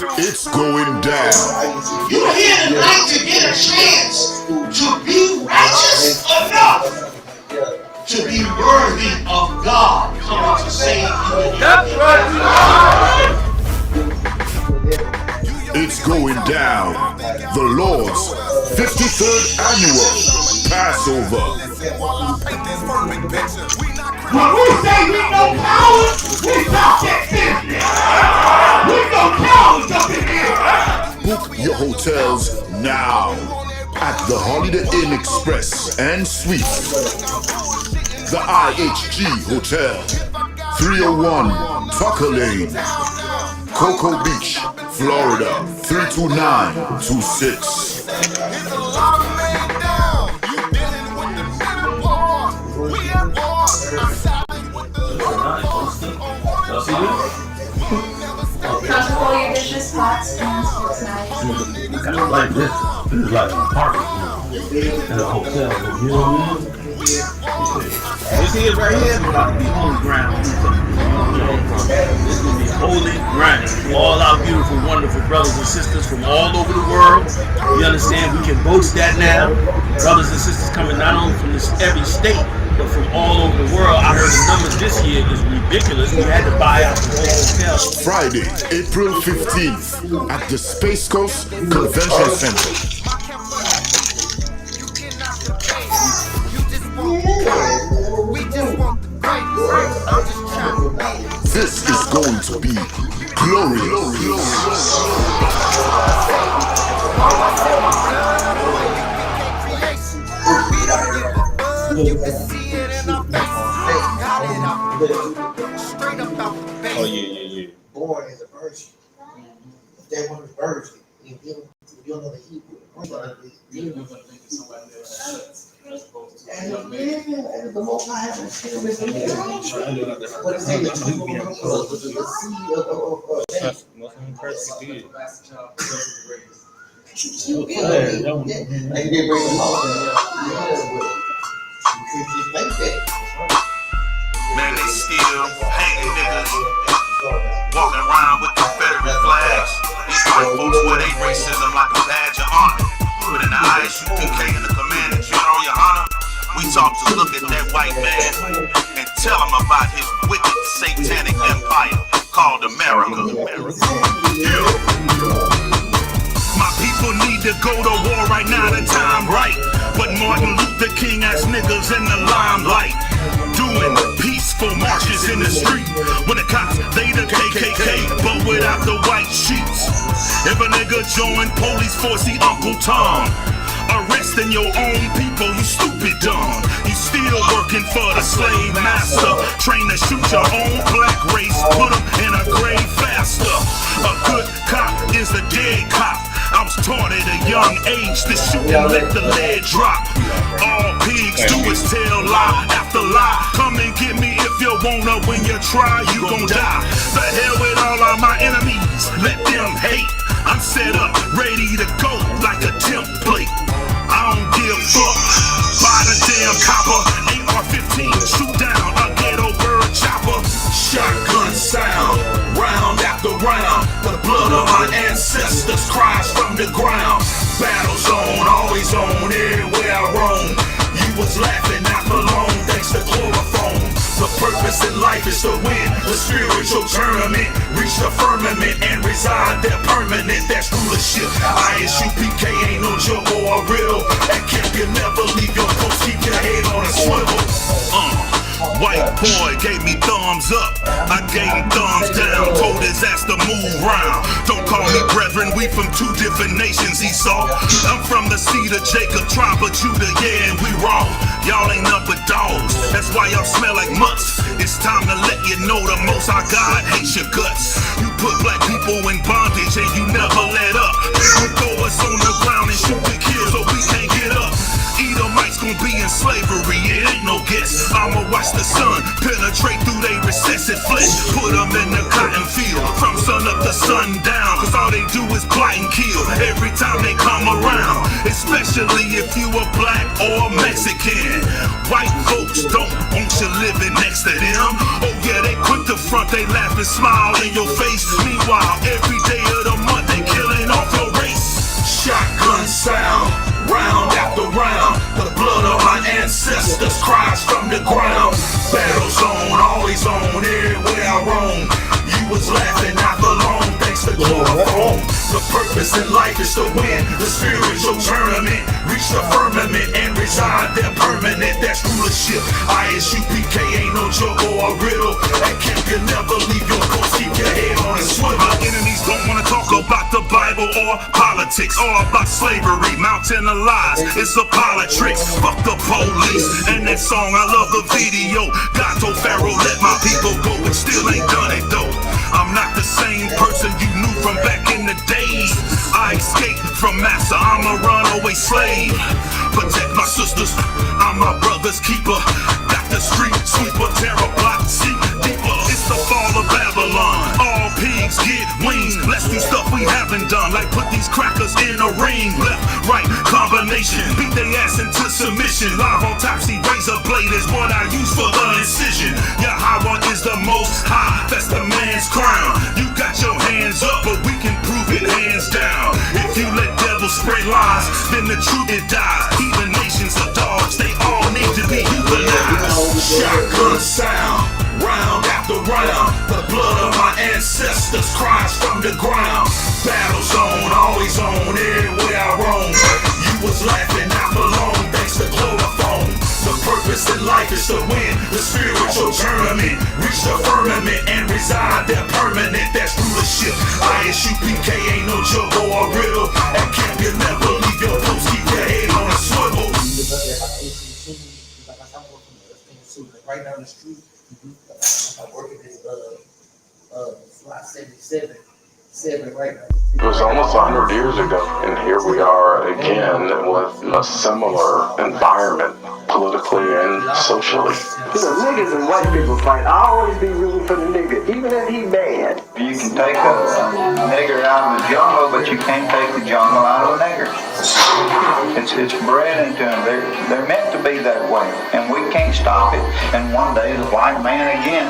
It's going down. You're here tonight to get a chance to be righteous enough to be worthy of God coming to save you. That's right. It's going down. The Lord's 53rd annual Passover. When we say we know power, we talk that business. We know power's up in here. Book your hotels now at the Holiday Inn Express and Suites, the IHG Hotel, 301 Tucker Lane, Cocoa Beach, Florida, 32926. Comfortable your dishes, pots, pans, forks, knives. Kind of like this. This is like an apartment, in a hotel. You know what I mean? You see it right here? It's about to be holy ground. This is going to be holy ground. All our beautiful, wonderful brothers and sisters from all over the world. You understand? We can boast that now. Brothers and sisters coming not only from every state, but from all over the world. I heard the numbers this year is ridiculous. We had to buy out the whole hotel. Friday, April 15th at the Space Coast Convention Center. This is going to be glorious. Oh, yeah. Born is a virgin. If that one is virgin, if you don't know the Hebrew, and the Most High has a spirit with him. What is it? The seed Man, they still hanging niggas, walking around with Confederate flags. These white folks wear their racism like a badge of honor. But in the ISUPK and the Commanding General, Your Honor, we talk to look at that white man and tell him about his wicked satanic empire called America. My people need to go to war right now, the time right. But Martin Luther King ass niggas in the limelight, doing peaceful marches in the street. When the cops, they the KKK, but without the white sheets. If a nigga join police force, he Uncle Tom. Arresting your own people, you stupid dumb. You still working for the slave master. Train to shoot your own black race, put them in a grave faster. A good cop is a dead cop. I was taught at a young age to shoot and let the lead drop. All pigs do is tell lie after lie. Come and get me if you wanna. When you try, you gon' die. The hell with all of my enemies, let them hate. I'm set up, ready to go like a template. I don't give a fuck. Buy the damn copper. AR-15, shoot down a ghetto bird chopper. Shotgun sound, round after round. The blood of my ancestors cries from the ground. Battle zone, always on, everywhere I roam. You was laughing after long, thanks to chloroform. The purpose in life is to win the spiritual tournament, reach the firmament and reside there permanent. That's rulership. ISUPK ain't no joke or a riddle. At camp you never leave your post, keep your head on a swivel. White boy gave me thumbs up, I gave him thumbs down, told his ass to move round. Don't call me brethren, we from two different nations, Esau. I'm from the seed of Jacob, tribe of Judah, yeah, and we wrong. Y'all ain't nothing but dogs, that's why y'all smell like mutts. It's time to let you know the Most High God hates your guts. You put black people in bondage and you never let up. You throw us on the ground and shoot and kill so we can't get up. Edomites gon' be in slavery, it ain't no guess. I'ma watch the sun penetrate through they recessive flesh. Put them in the cotton field from sun up to sundown, cause all they do is blight and kill every time they come around. Especially if you a black or Mexican. White folks don't want you living next to them. Oh yeah, they quick to front, they laugh and smile in your face. Meanwhile, every day of the month purpose in life is to win the spiritual tournament, reach the firmament and reside there permanent. That's rulership. ISUPK ain't no joke or a riddle. That camp can never leave your course. Keep your head on a swivel. My enemies don't wanna talk about the Bible or politics or about slavery, mountain of lies. It's a politics. Fuck the police. And that song, I love the video. God told Pharaoh, let my people go, but still ain't done it though. I'm not the same person you knew from back in the days. I escaped from master, I'm a runaway slave. Protect my sisters, I'm my brother's keeper. Got the street sweeper, terror block, see deeper. It's the fall of Babylon. All pigs get wings. Let's do stuff we haven't done, like put these crackers in a ring. Left, right, combination, beat their ass into submission. Live autopsy, razor blade is what I use for the incision. Yahweh is the most high, that's the man's crown. You got your hands up, but we can prove it hands down. If you let devils spread lies, then the truth it dies. Even nations of dogs, they all need to be euthanized. Shotgun sound, round after round. The blood of my ancestors cries from the ground. Battle zone, always on, everywhere I roam. You was laughing, I belong, thanks to chloroform. The purpose in life is to win the spiritual tournament, reach the firmament and reside there permanent. That's rulership. ISUPK ain't no joke or a riddle. That camp can never leave your post. Keep your head on a swivel. Right down the street, I work at this slot 77 right now. It was almost 100 years ago, and here we are again with a similar environment, politically and socially. You know, niggas and white people fight. I always be rooting for the nigga, even if he bad. You can take a nigger out of the jungle, but you can't take the jungle out of a nigger. It's bred into them. They're meant to be that way, and we can't stop it. And one day the white man again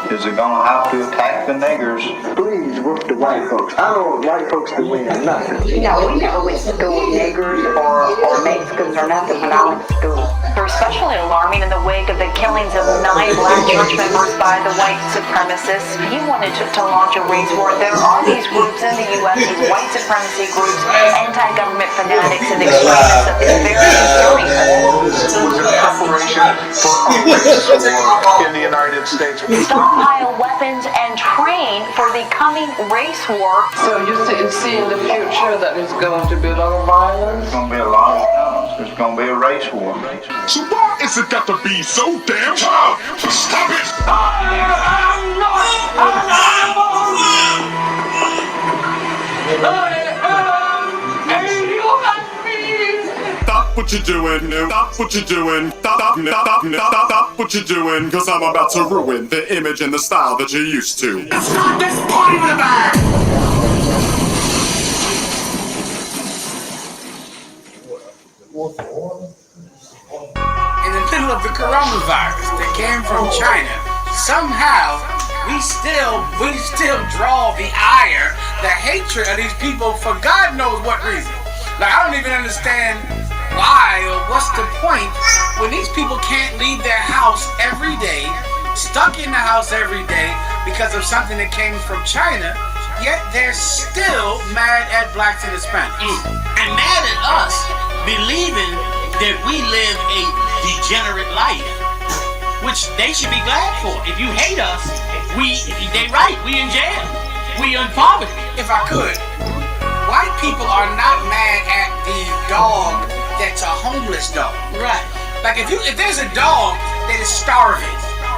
is gonna have to attack the niggers. Please whoop the white folks. I don't want white folks to win nothing. No, we never went to school with niggers or Mexicans or nothing when I went to school. They're especially alarming in the wake of the killings of 9 black church members by the white supremacists. He wanted to launch a race war. There are these groups in the U.S., these white supremacy groups, anti-government fanatics and extremists that is very concerning. Was it preparation for a race war in the United States? Stockpile weapons and train for the coming race war. So you see in the future that there's going to be a lot of violence? There's gonna be a lot of violence. There's gonna be a race war. So why is it got to be so damn tough? Stop it! Stop what you're doing, stop what you're doing, stop what you're doing, cause I'm about to ruin the image and the style that you're used to. Let's start this party with a bang! In the middle of the coronavirus that came from China, somehow we still draw the ire, the hatred of these people for God knows what reason. Like, I don't even understand why or what's the point when these people can't leave their house every day, stuck in the house every day because of something that came from China, yet they're still mad at blacks and Hispanics. And mad at us believing that we live a degenerate life, which they should be glad for. If you hate us, they right, we in jail. We in poverty. If I could, white people are not mad at the dog that's a homeless dog. Right. Like if there's a dog that is starving,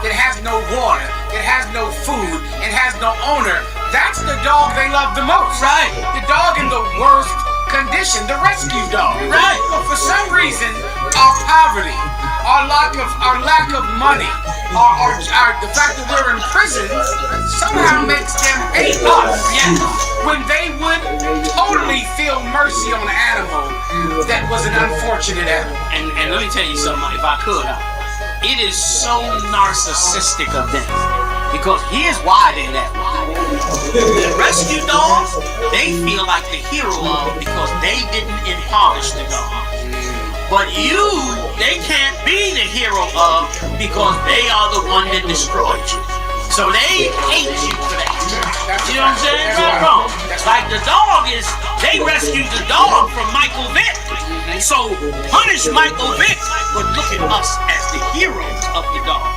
that has no water, that has no food, and has no owner, that's the dog they love the most. Right. The dog in the worst condition, the rescue dog. Right. But for some reason, our poverty, our lack of money, the fact that we're in prison somehow makes them hate us. Yes. When they would totally feel mercy on an animal that was an unfortunate animal. And let me tell you something, if I could, it is so narcissistic of them. Because here's why they're that way. The rescue dogs, they feel like the hero of because they didn't impoverish the dog. But you, they can't be the hero of because they are the one that destroyed you. So they hate you for that. You know what I'm saying? Right, wrong. Like the dog is They rescued the dog from Michael Vick. So punish Michael Vick, but look at us as the heroes of the dog.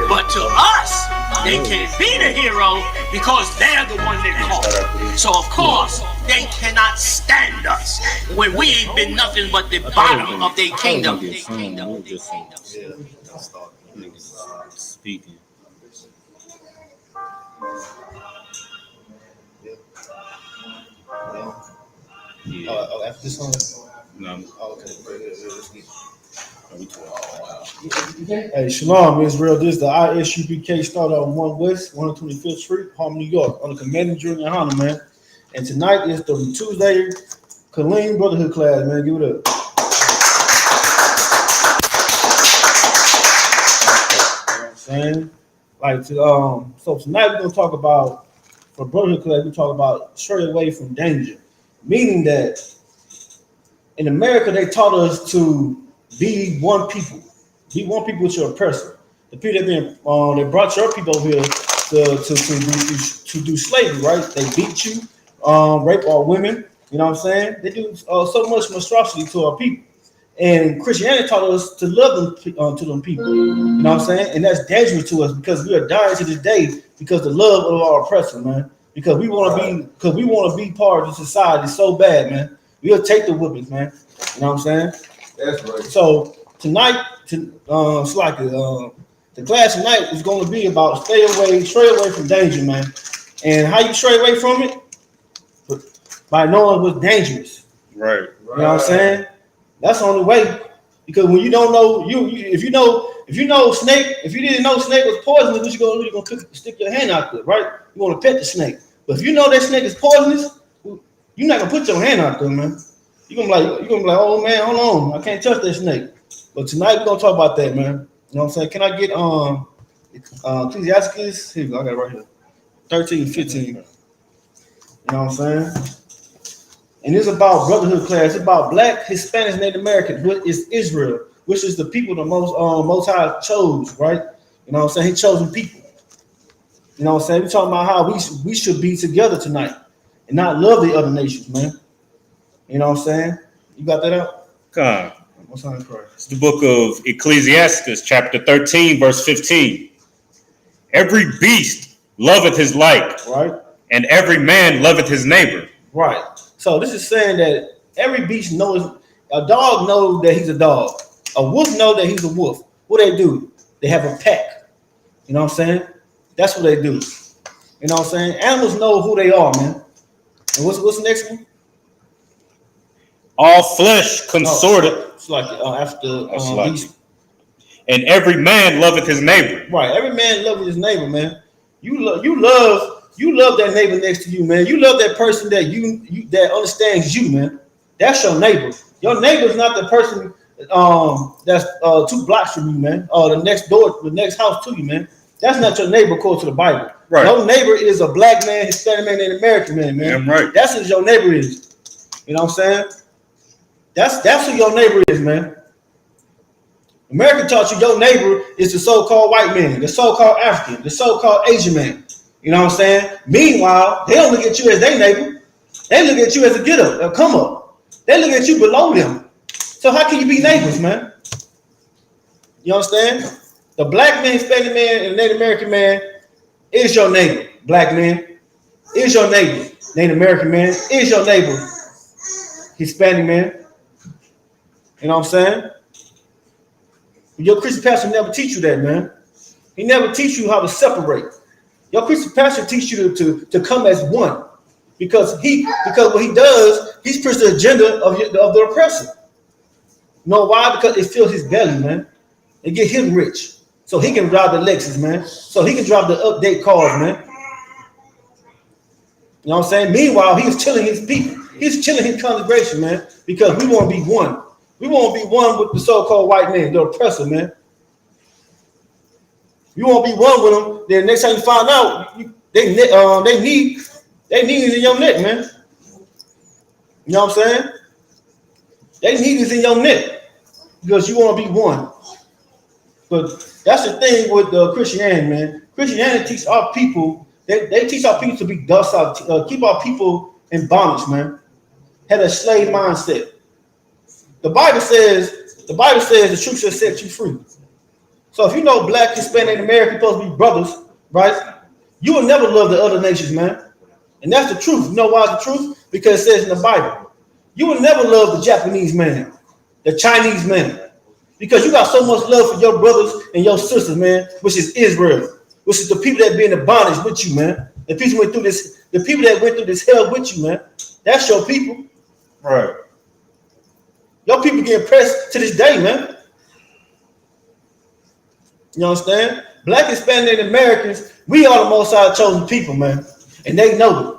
But to us, they can't be the hero because they're the one that called. So of course, they cannot stand us when we ain't been nothing but the bottom of their kingdom. Speaking. Oh, after this one? No. Oh, okay. Hey, Shalom, Israel. This is the ISUPK started on 1 West, 125th Street, Harlem, New York, on the Commanding Junior Honor, man. And tonight is the Tuesday Kaleen Brotherhood class, man. Give it up. Saying, like, so tonight we're gonna talk about, for Brotherhood class, we talk about straight away from danger, meaning that in America they taught us to be one people with your oppressor. The people that brought your people over here to do slavery, right? They beat you, rape our women. You know what I'm saying? They do so much monstrosity to our people. And Christianity taught us to love them to them people. You know what I'm saying? And that's dangerous to us because we are dying to this day because the love of our oppressor, man. Because we want to be part of the society so bad, man. We'll take the whippings, man. You know what I'm saying? That's right. So tonight, it's like the class tonight is going to be about straight away from danger, man. And how you stray away from it? By knowing what's dangerous. Right. You know what I'm saying? That's the only way. Because when you don't know, if you know snake, if you didn't know snake was poisonous, what you gonna do? You're gonna stick your hand out there, right? You want to pet the snake. But if you know that snake is poisonous, you're not gonna put your hand out there, man. You're gonna be like, oh man, hold on, I can't touch that snake. But tonight we're gonna talk about that, man. You know what I'm saying? Can I get Ecclesiastes? Here you go, I got it right here. 13:15. You know what I'm saying? And it's about brotherhood class. It's about Black, Hispanics, Native Americans. It's Israel, which is the people the most High chose, right? You know what I'm saying? He chosen people. You know what I'm saying? We're talking about how we should be together tonight and not love the other nations, man. You know what I'm saying? You got that out? God. What's on prayer? It's the book of Ecclesiastes, chapter 13, verse 15. Every beast loveth his like, right? And every man loveth his neighbor. Right. So this is saying that every beast knows, a dog knows that he's a dog. A wolf knows that he's a wolf. What they do? They have a pack. You know what I'm saying? That's what they do. You know what I'm saying? Animals know who they are, man. And what's the next one? All flesh consorted. It's like after beast. And every man loveth his neighbor. Right. Every man loves his neighbor, man. You love that neighbor next to you, man. You love that person that you that understands you, man. That's your neighbor. Your neighbor is not the person that's 2 blocks from you, man. The next house to you, man. That's not your neighbor according to the Bible. Right. Your neighbor is a Black man, Hispanic man, and American man, man. Yeah, right. That's what your neighbor is. You know what I'm saying? That's who your neighbor is, man. America taught you your neighbor is the so-called white man, the so-called African, the so-called Asian man. You know what I'm saying? Meanwhile, they don't look at you as their neighbor. They look at you as a get up, a come up. They look at you below them. So how can you be neighbors, man? You understand? The Black man, Hispanic man, and Native American man is your neighbor. Black man is your neighbor. Native American man is your neighbor. Hispanic man. You know what I'm saying? Your Christian pastor never teach you that, man. He never teach you how to separate. Your Christian pastor teach you to come as one, because what he does, he's pushed the agenda of the oppressor. You know why? Because it fills his belly, man. It get him rich, so he can drive the Lexus, man. So he can drive the update cars, man. You know what I'm saying? Meanwhile, he's killing his people. He's killing his congregation, man, because we want to be one. We want to be one with the so-called white man, the oppressor, man. You won't be one with them. Then next time you find out, they need is in your neck, man. You know what I'm saying? They need is in your neck because you want to be one. But that's the thing with Christianity, man. Christianity teaches our people. They teach our people to be docile, keep our people in bondage, man. had a slave mindset. The Bible says the truth shall set you free. So if you know black, Hispanic, and American supposed to be brothers, right? You will never love the other nations, man. And that's the truth. You know why it's the truth? Because it says in the Bible. You will never love the Japanese man, the Chinese man, because you got so much love for your brothers and your sisters, man, which is Israel, which is the people that be in the bondage with you, man. The people went through this, the people that went through this hell with you, man. That's your people. Right. Your people get oppressed to this day, man. You understand? Black, Hispanic, and Americans, we are the most high chosen people, man. And they know it.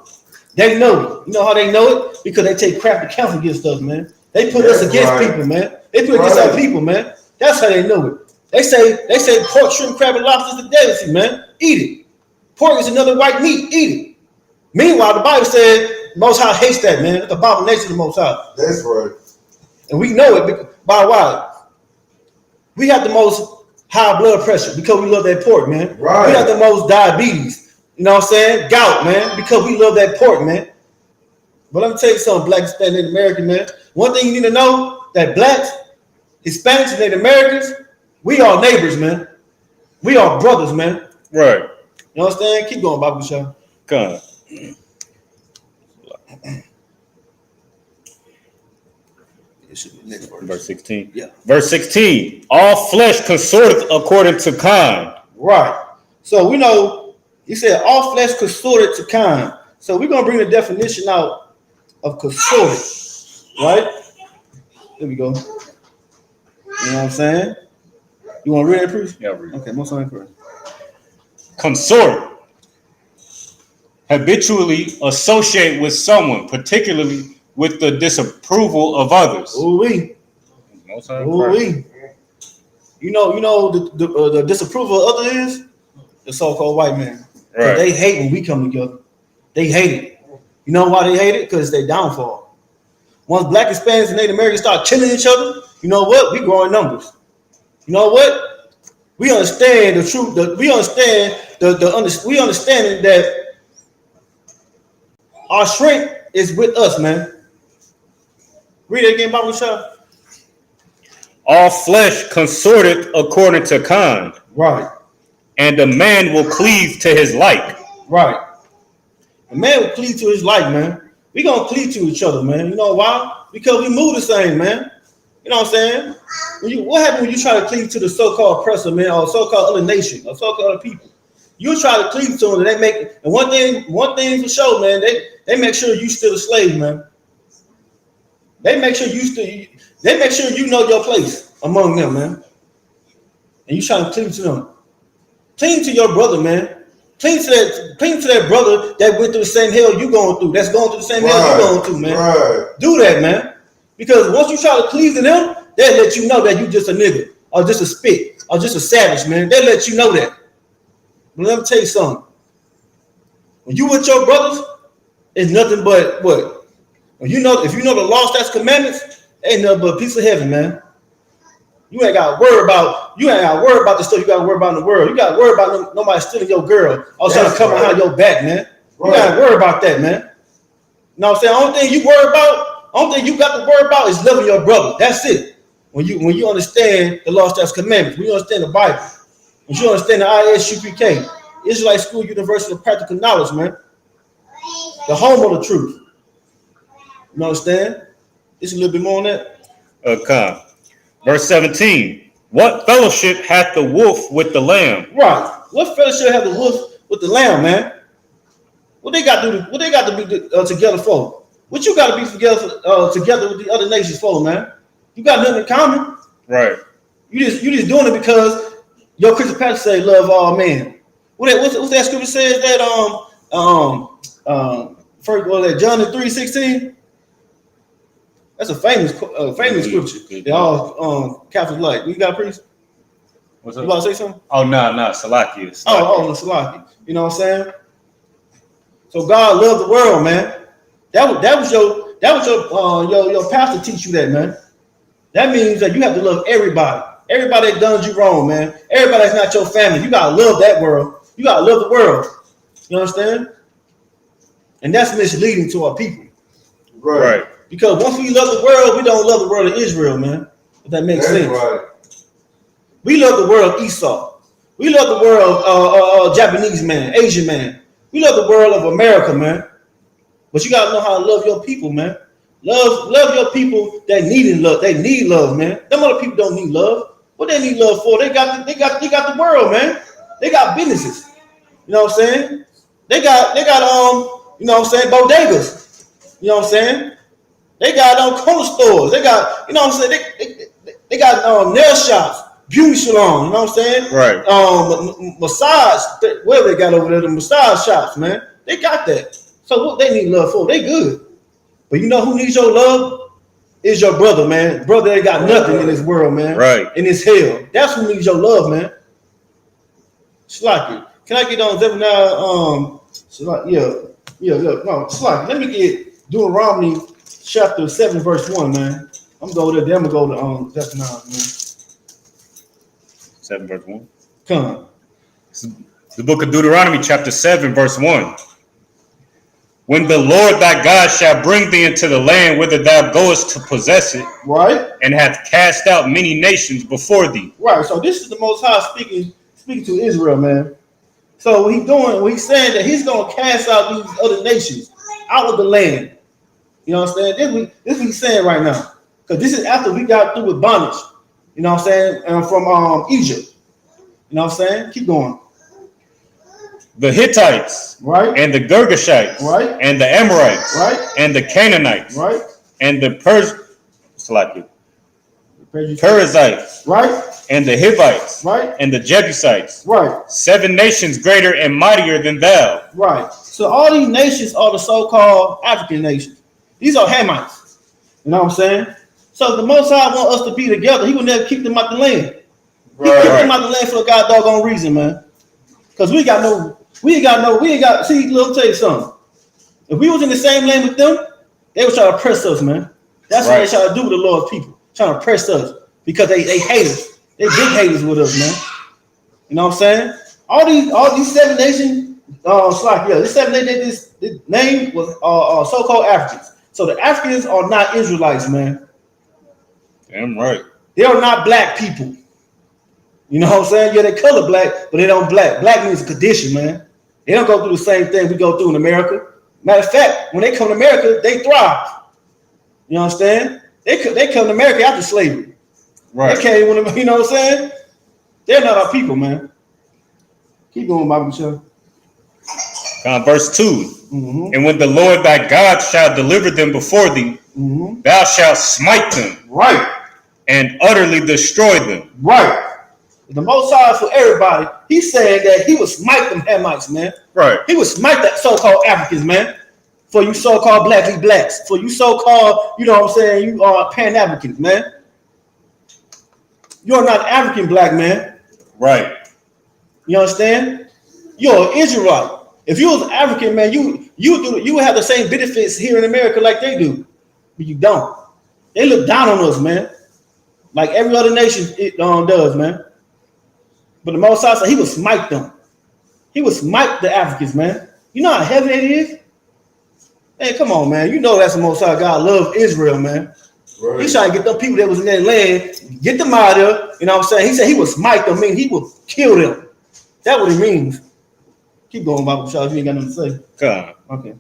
They know it. You know how they know it? Because they take crap accounts against us, man. They put us against people, man. They put against our people, man. That's how they know it. They say pork, shrimp, crab, and lobster is the delicacy, man. Eat it. Pork is another white meat. Eat it. Meanwhile, the Bible said Most High hates that, man. It's the abomination of the Most High. That's right. And we know it by why? We have the most high blood pressure because we love that pork, man. Right. We have the most diabetes. You know what I'm saying? Gout, man, because we love that pork, man. But let me tell you something, black, Hispanic, and American, man. One thing you need to know, that blacks, Hispanics, and Native Americans, we are neighbors, man. We are brothers, man. Right. You understand? Keep going, Bible Show. God. Verse 16. Yeah. Verse 16. All flesh consorteth according to kind. Right. So we know, he said, all flesh consorted to kind. So we're going to bring the definition out of consorted. Right? There we go. You know what I'm saying? You want to read it, Priest? Yeah, read it. Okay, most of it. Consort. Habitually associate with someone, particularly with the disapproval of others. Ooh-wee. Ooh-wee. You know the disapproval of others is the so-called white man. Right. They hate when we come together. They hate it. You know why they hate it? Because it's their downfall. Once black, Hispanics, and Native Americans start killing each other, you know what? We grow in numbers. You know what? We understand the truth. We understand we understand that our strength is with us, man. Read it again, Bible Shop. All flesh consorted according to kind. Right. And a man will cleave to his like. Right. A man will cleave to his like, man. We gonna cleave to each other, man. You know why? Because we move the same, man. You know what I'm saying? What happens when you try to cleave to the so-called oppressor, man, or so-called other nation, or so-called other people? You try to cleave to them, and they make, and one thing for sure, man, they make sure you still a slave, man. They make sure you know your place among them, man. And you trying to cleave to them. Cling to your brother, man. Cling to that brother that went through the same hell you going through. That's going through the same hell you going through, man. Right. Do that, man. Because once you try to cleave to them, they'll let you know that you just a nigga, or just a spit, or just a savage, man. They'll let you know that. But let me tell you something. When you with your brothers, it's nothing but what? If you know the law, statutes, commandments, ain't nothing but a piece of heaven, man. You ain't got to worry about the stuff you got to worry about in the world. You got to worry about nobody stealing your girl or trying to come behind your back, man. You got to worry about that, man. You know what I'm saying? Only thing you got to worry about is loving your brother. That's it. When you understand the law, statutes, commandments, when you understand the Bible, when you understand the ISUPK, Israelite School University of Practical Knowledge, man. The home of the truth. You understand? It's a little bit more on that. Okay. Verse 17. What fellowship hath the wolf with the lamb? Right. What fellowship hath the wolf with the lamb, man? What they got to be together for? What you got to be together with the other nations for, man? You got nothing in common. Right. You just doing it because your Christian pastor say love all men. What's that scripture says that first that John 3:16? That's a famous scripture. They all Catholic like. You got a priest? What's up? You about to say something? Oh no, Salakia. Salakia. You know what I'm saying? So God loved the world, man. That was your pastor teach you that, man. That means that you have to love everybody. Everybody that done you wrong, man. Everybody that's not your family. You gotta love that world. You gotta love the world. You understand? And that's misleading to our people. Right. Because once we love the world, we don't love the world of Israel, man. If that makes sense. Right. We love the world of Esau. We love the world of Japanese man, Asian man. We love the world of America, man. But you gotta know how to love your people, man. Love your people that need love. They need love, man. Them other people don't need love. What they need love for? They got the world, man. They got businesses. You know what I'm saying? They got you know what I'm saying, bodegas. You know what I'm saying? They got corner stores. They got, you know what I'm saying? They got nail shops, beauty salon. You know what I'm saying? Right. Massage, whatever they got over there, the massage shops, man. They got that. So what they need love for? They good. But you know who needs your love? Is your brother, man. Brother ain't got nothing in this world, man. Right. In this hell. That's who needs your love, man. Slacky. Can I get on Zephaniah? No, Slacky. Let me get Deuteronomy chapter 7, verse 1, man. I'm going to go there. Then I'm going to go to Zephaniah, man. 7 verse 1. Come on. The book of Deuteronomy, chapter 7, verse 1. When the Lord thy God shall bring thee into the land whither thou goest to possess it, right, and hath cast out many nations before thee. Right. So this is the Most High speaking to Israel, man. So what he's saying that he's gonna cast out these other nations out of the land. You know what I'm saying? This is what he's saying right now. Because this is after we got through with bondage. You know what I'm saying? From Egypt. You know what I'm saying? Keep going. The Hittites, right, and the Girgashites, right, and the Amorites, right, and the Canaanites, right, and the Perizzites, right, and the Hivites, right, and the Jebusites, right. 7 nations greater and mightier than thou. Right. So all these nations are the so-called African nations. These are Hamites. You know what I'm saying? So the Most High want us to be together. He will never keep them out the land. He keep them out the land for a god doggone reason, man. Because we ain't got, see, let me tell you something. If we was in the same lane with them, they would try to oppress us, man. That's what they try to do with the Lord's people. Trying to oppress us because they hate us. They big haters with us, man. You know what I'm saying? All these 7 nations, this 7 nations, this name was so-called Africans. So the Africans are not Israelites, man. Damn right. They are not black people. You know what I'm saying? Yeah, they color black, but they don't black. Black means a condition, man. They don't go through the same thing we go through in America. Matter of fact, when they come to America, they thrive. You understand? They come to America after slavery. Right. They came when, you know what I'm saying? They're not our people, man. Keep going, Bible Michelle. Verse 2. Mm-hmm. And when the Lord thy God shall deliver them before thee, mm-hmm, thou shalt smite them. Right. And utterly destroy them. Right. The Most High for everybody. He's saying that he would smite them Hamites, man. Right. He would smite that so-called Africans, man. For you so-called blackly blacks. For you so-called, you know what I'm saying, you are Pan-Africans, man. You're not African black, man. Right. You understand? You're an Israelite. If you was African, man, you would have the same benefits here in America like they do. But you don't. They look down on us, man. Like every other nation does, man. But the Most High said he would smite them. He would smite the Africans, man. You know how heavy it is? Hey, come on, man. You know that's the Most High God love Israel, man. Right. He's trying to get them people that was in that land, get them out of there. You know what I'm saying? He said he would smite them, mean he would kill them. That's what it means. Keep going, Bible Child, if you ain't got nothing to say. God. Okay.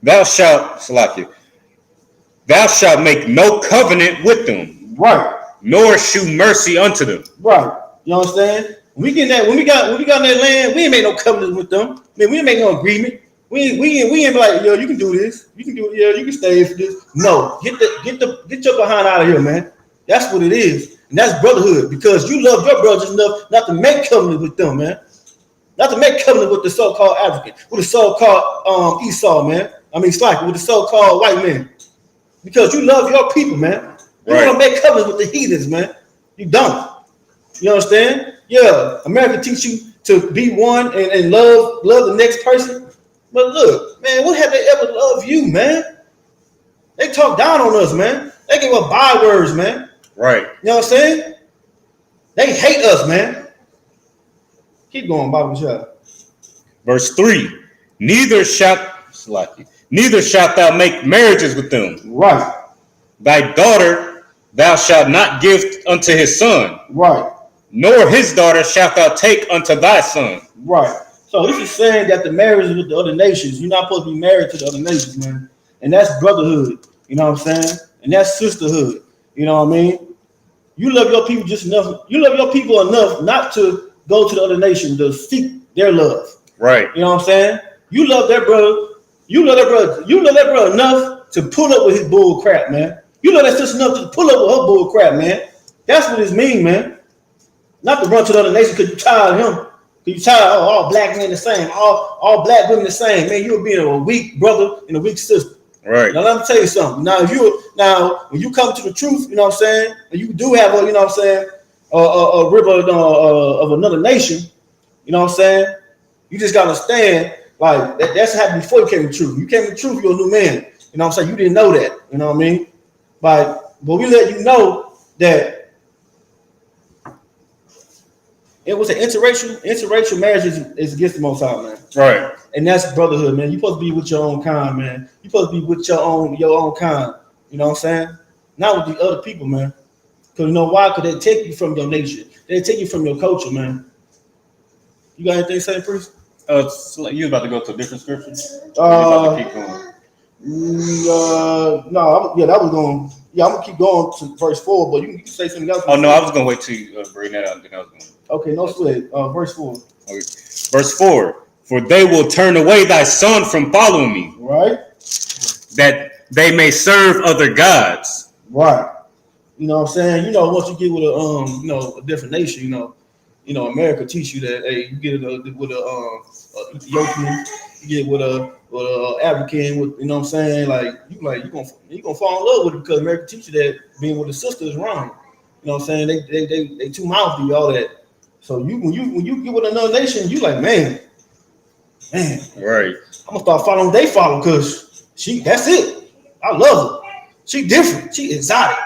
Thou shalt make no covenant with them. Right. Nor shew mercy unto them. Right. You understand? When we got in that land, we ain't make no covenant with them. Man, we ain't make no agreement. We ain't like, yo, you can do this. You can do it, yeah, you can stay for this. No, get your behind out of here, man. That's what it is. And that's brotherhood, because you love your brothers enough not to make covenant with them, man. Not to make covenant with the so-called African, with the so-called Esau, man. I mean, Slacky, with the so-called white man. Because you love your people, man. You don't want to make covenants with the heathens, man. You don't. You understand? Yeah, America teach you to be one and love the next person. But look, man, what have they ever loved you, man? They talk down on us, man. They give us bywords, man. Right. You know what I'm saying? They hate us, man. Keep going, Bible Child. Verse 3. Neither shalt neither shalt thou make marriages with them. Right. Thy daughter thou shalt not give unto his son. Right. Nor his daughter shalt thou take unto thy son. Right. So this is saying that the marriage with the other nations, you're not supposed to be married to the other nations, man. And that's brotherhood. You know what I'm saying? And that's sisterhood. You know what I mean? You love your people just enough. You love your people enough not to go to the other nation to seek their love. Right. You know what I'm saying? You love that brother. You love that brother. You love that brother enough to pull up with his bull crap, man. You love that sister enough to pull up with her bull crap, man. That's what it means, man. Not to run to the other nation because you tired of him. You tired of all black men the same, all black women the same. Man, you're being a weak brother and a weak sister. Right. Now let me tell you something. Now when you come to the truth, you know what I'm saying, and you do have a, you know what I'm saying, a river of another nation, you know what I'm saying, you just gotta understand, like that's happened before you came to the truth. You came to the truth, you're a new man. You know what I'm saying? You didn't know that, you know what I mean? But we let you know that it was an interracial marriage is against the Most High, man. Right. And that's brotherhood, man. You're supposed to be with your own kind, man. You're supposed to be with your own kind. You know what I'm saying? Not with the other people, man. Because you know why? Because they take you from your nation. They take you from your culture, man. You got anything to say, Priest? So you about to go to a different scripture? About to keep going? I'm gonna keep going to verse 4, but you can say something else. Oh no, I was gonna wait till you bring that out. Then I was going. Okay, no sweat. Verse 4. Okay. Verse 4. For they will turn away thy son from following me. Right. That they may serve other gods. Right. You know what I'm saying? You know, once you get with a different nation, you know, America teach you that, hey, you get with a Ethiopian, you get with a African, with, you know what I'm saying? Like you gonna fall in love with it because America teach you that being with a sister is wrong. You know what I'm saying? They too mouthy, all that. So when you get with another nation, you like, man. Right. I'm gonna start following what they follow because that's it. I love her. She different. She exotic.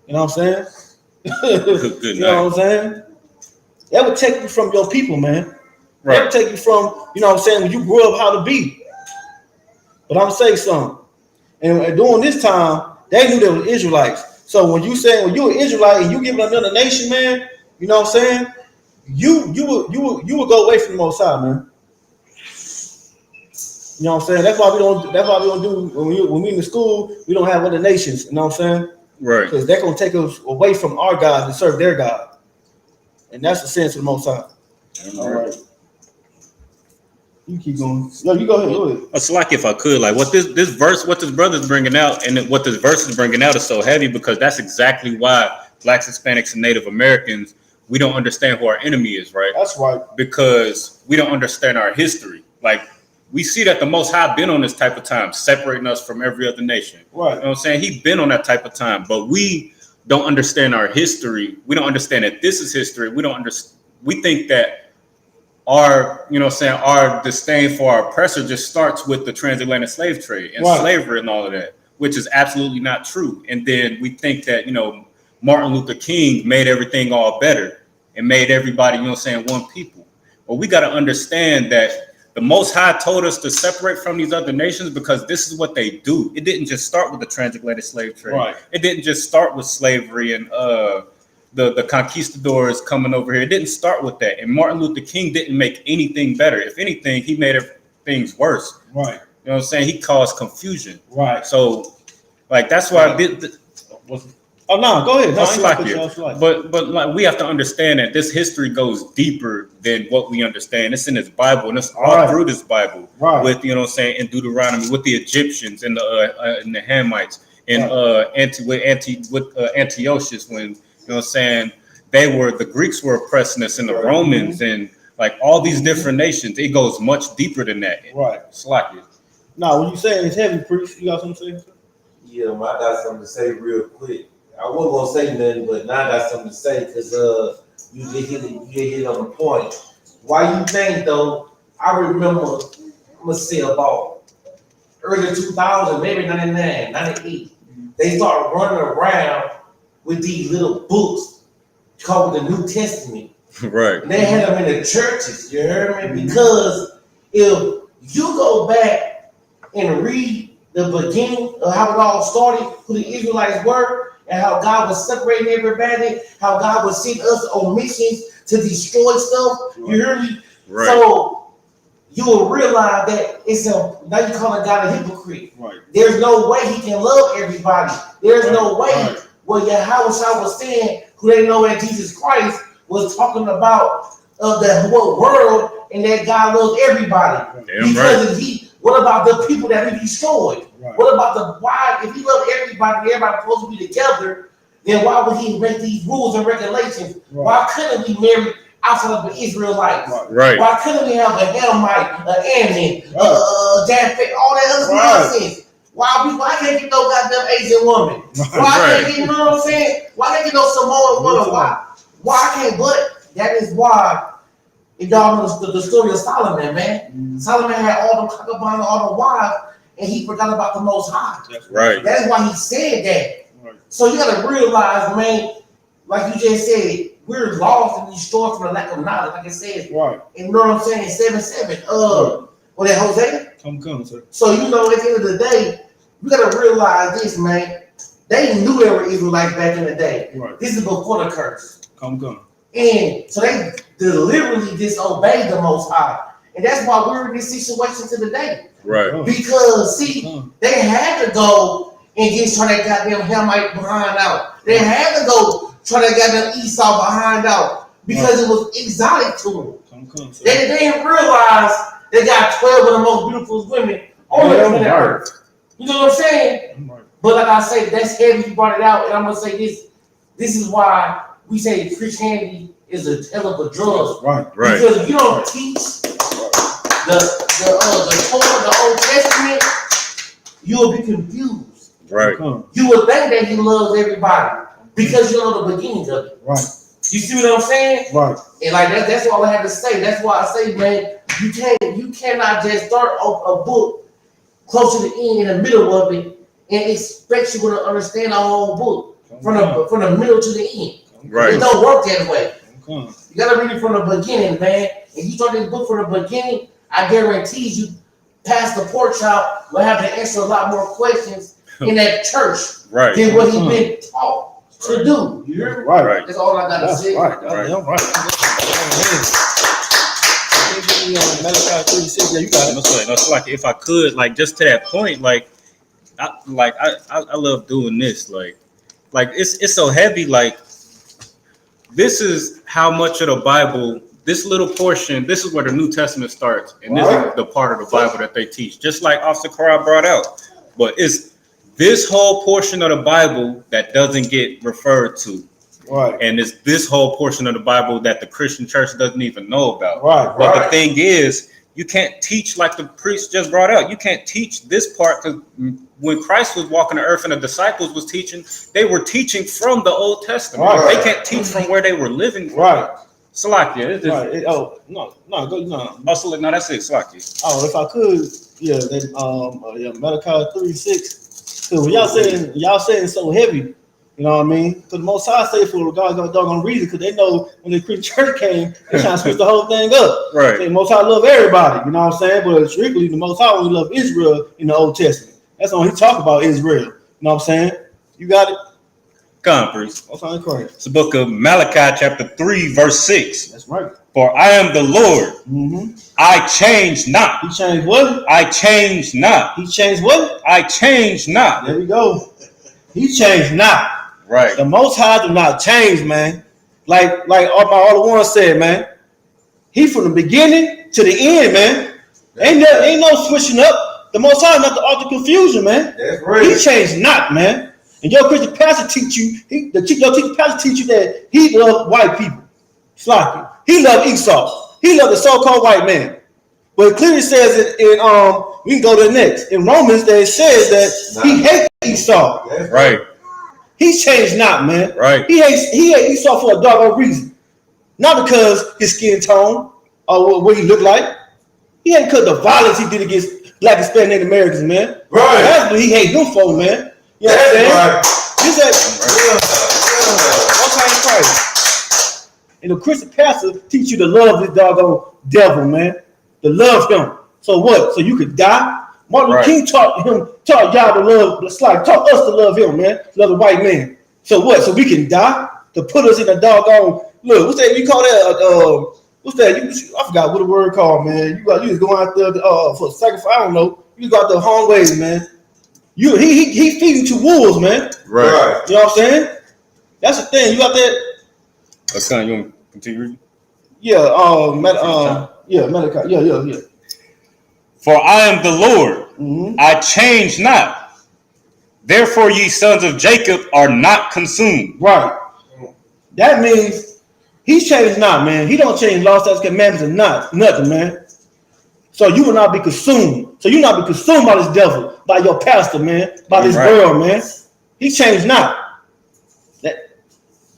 You know what I'm saying? Good you know what I'm saying? That would take you from your people, man. Right. That would take you from, you know what I'm saying, when you grew up how to be. But I'm gonna say something. And during this time, they knew they were Israelites. So when you're an Israelite and you give another nation, man, you know what I'm saying? You would go away from the Most High, man. You know what I'm saying? That's why we don't do when we in the school, we don't have other nations, you know what I'm saying? Right. Because they're gonna take us away from our God and serve their God. And that's the sense of the Most High. All right. You keep going. No, you go ahead. It's like if I could, like what this brother's bringing out, and what this verse is bringing out is so heavy because that's exactly why Blacks, Hispanics, and Native Americans, we don't understand who our enemy is, right? That's right. Because we don't understand our history. Like we see that the Most High been on this type of time, separating us from every other nation. Right. You know what I'm saying? He been on that type of time, but we don't understand our history. We don't understand that this is history. We think that our, you know what I'm saying, our disdain for our oppressor just starts with the transatlantic slave trade and slavery and all of that, which is absolutely not true. And then we think that, you know, Martin Luther King made everything all better and made everybody, you know what I'm saying, one people. But we got to understand that the Most High told us to separate from these other nations because this is what they do. It didn't just start with the transatlantic slave trade. Right. It didn't just start with slavery and the conquistadors coming over here. It didn't start with that. And Martin Luther King didn't make anything better. If anything, he made things worse. Right. You know what I'm saying? He caused confusion. Right. So, like, that's why Oh no, go ahead. No, but like we have to understand that this history goes deeper than what we understand. It's in this Bible, and it's all through this Bible. Right. With, you know what I'm saying, in Deuteronomy, with the Egyptians and the Hamites, and Antiochus, when, you know what I'm saying, the Greeks were oppressing us, and the Romans, and like all these different nations. It goes much deeper than that. Right. It's like it. Now, when you saying it's heavy, Priest, you got something to say? Yeah, I got something to say real quick. I wasn't gonna say nothing, but now I got something to say because you get hit on the point. Why you think though? I remember, I'm gonna say about early 2000, maybe 99, 98. They started running around with these little books called the New Testament. Right. And they had them in the churches. You heard me? Because if you go back and read the beginning of how it all started, who the Israelites were, and how God was separating everybody, how God was sending us on missions to destroy stuff. You hear me? Right. So you will realize that now you calling God a hypocrite. Right. There's no way he can love everybody. There's no way. Well, Yahweh was saying, who they know that Jesus Christ was talking about the whole world and that God loves everybody. Because what about the people that he destroyed? Right. What about why, if he loved everybody, everybody's supposed to be together, then why would he make these rules and regulations? Right. Why couldn't we marry outside of the Israelites? Right. Why couldn't we have a Hamite, an Ammon, Japheth, all that other nonsense? Why can't get no goddamn Asian woman? Why can't get, you know what I'm saying? Why can't get no Samoan woman? Why can't, but that is why, if y'all know the story of Solomon, man. Solomon had all the concubines, all the wives, and he forgot about the Most High. Right. That's why he said that. Right. So you gotta realize, man, like you just said, we're lost and destroyed from the lack of knowledge, like it says. Right. And you know what I'm saying? 7:7. What that Hosea? Come, sir. So you know, at the end of the day, we gotta realize this, man. They knew they were Israelites back in the day. Right. This is before the curse. Come. And so they deliberately disobeyed the Most High. And that's why we're in this situation to the day. Right. Because, see, they had to go and just try that goddamn Hamite behind out. They had to go try that goddamn Esau behind out because it was exotic to them. They didn't realize they got 12 of the most beautiful women on the earth. You know what I'm saying? But like I say, that's heavy. You brought it out, and I'm gonna say this. This is why we say Christianity is a hell of a drug. Right. Because if you don't teach the Torah, the Old Testament, you will be confused. Right. You will think that he loves everybody because you know the beginning of it. Right. You see what I'm saying? Right. And like that's all I have to say. That's why I say, man, you cannot just start a book close to the end in the middle of it and expect you to understand the whole book from the middle to the end. Right. It don't work that way. You gotta read it from the beginning, man. If you start this book from the beginning, I guarantee you, Pastor Porkchop will have to answer a lot more questions in that church than what he's been taught to do. You hear me? Right. That's all I gotta say. Right. Malachi 3:6. Yeah, you got it. No, so like if I could, like just to that point, like I love doing this. Like it's so heavy. Like this is how much of the Bible, this little portion, this is where the New Testament starts, and this is the part of the Bible that they teach. Just like Officer Corral brought out, but it's this whole portion of the Bible that doesn't get referred to. Right. And it's this whole portion of the Bible that the Christian church doesn't even know about. Right. But the thing is, you can't teach like the priest just brought out. You can't teach this part because when Christ was walking the earth and the disciples was teaching, they were teaching from the Old Testament. Right. They can't teach from where they were living from. Right. Salakia. Right. Oh, no, that's it. Salakia. Oh, if I could, yeah, then Malachi 3:6. Because when y'all saying so heavy, you know what I mean? Because the Most High say for God's doggone reason, because they know when the Christian church came, they trying to switch the whole thing up. Right. The Most High love everybody, you know what I'm saying? But strictly, the Most High only love Israel in the Old Testament. That's when he talk about Israel. You know what I'm saying? You got it? Come on, priest. What's on the Christ? It's the book of Malachi, chapter 3, verse 6. That's right. For I am the Lord. Mm-hmm. I change not. He changed what? I change not. He changed what? I change not. There we go. He changed not. Right. The Most High do not change, man. Like all the ones said, man. He from the beginning to the end, man. Ain't no switching up. The Most High not the author of confusion, man. That's right. He changed not, man. And your Christian pastor teach you, your teacher pastor teach you that he loved white people. Sloppy. He loved Esau. He loved the so-called white man. But it clearly says it in we can go to the next. In Romans, that it says that he hates Esau. Right. He changed not, man. Right. He hates Esau for a doggone reason. Not because his skin tone or what he looked like. He ain't because the violence he did against Black and Hispanic Native Americans, man. Right. That's what he hate them for, man. You know what I'm saying? Right. He said, okay, Christ. And the Christian pastor teach you to love this doggone devil, man. To love him. So what? So you could die Martin Luther King taught y'all to love, taught us to love him, man. Love the white man. So what? So we can die? To put us in a doggone, look, what's that? You call that, what's that? I forgot what the word called, man. You just go out there for a sacrifice. I don't know. You got the home ways, man. He feeding to wolves, man. Right. You know what I'm saying? That's the thing. You got that. That's kind of, you want to continue? Yeah. Malachi. Yeah. For I am the Lord. I change not. Therefore, ye sons of Jacob are not consumed. Right. That means he changed not, man. He don't change laws, statutes, commandments, and nothing, man. So you will not be consumed. So you not be consumed by this devil, by your pastor, man, by this world, man. He changed not.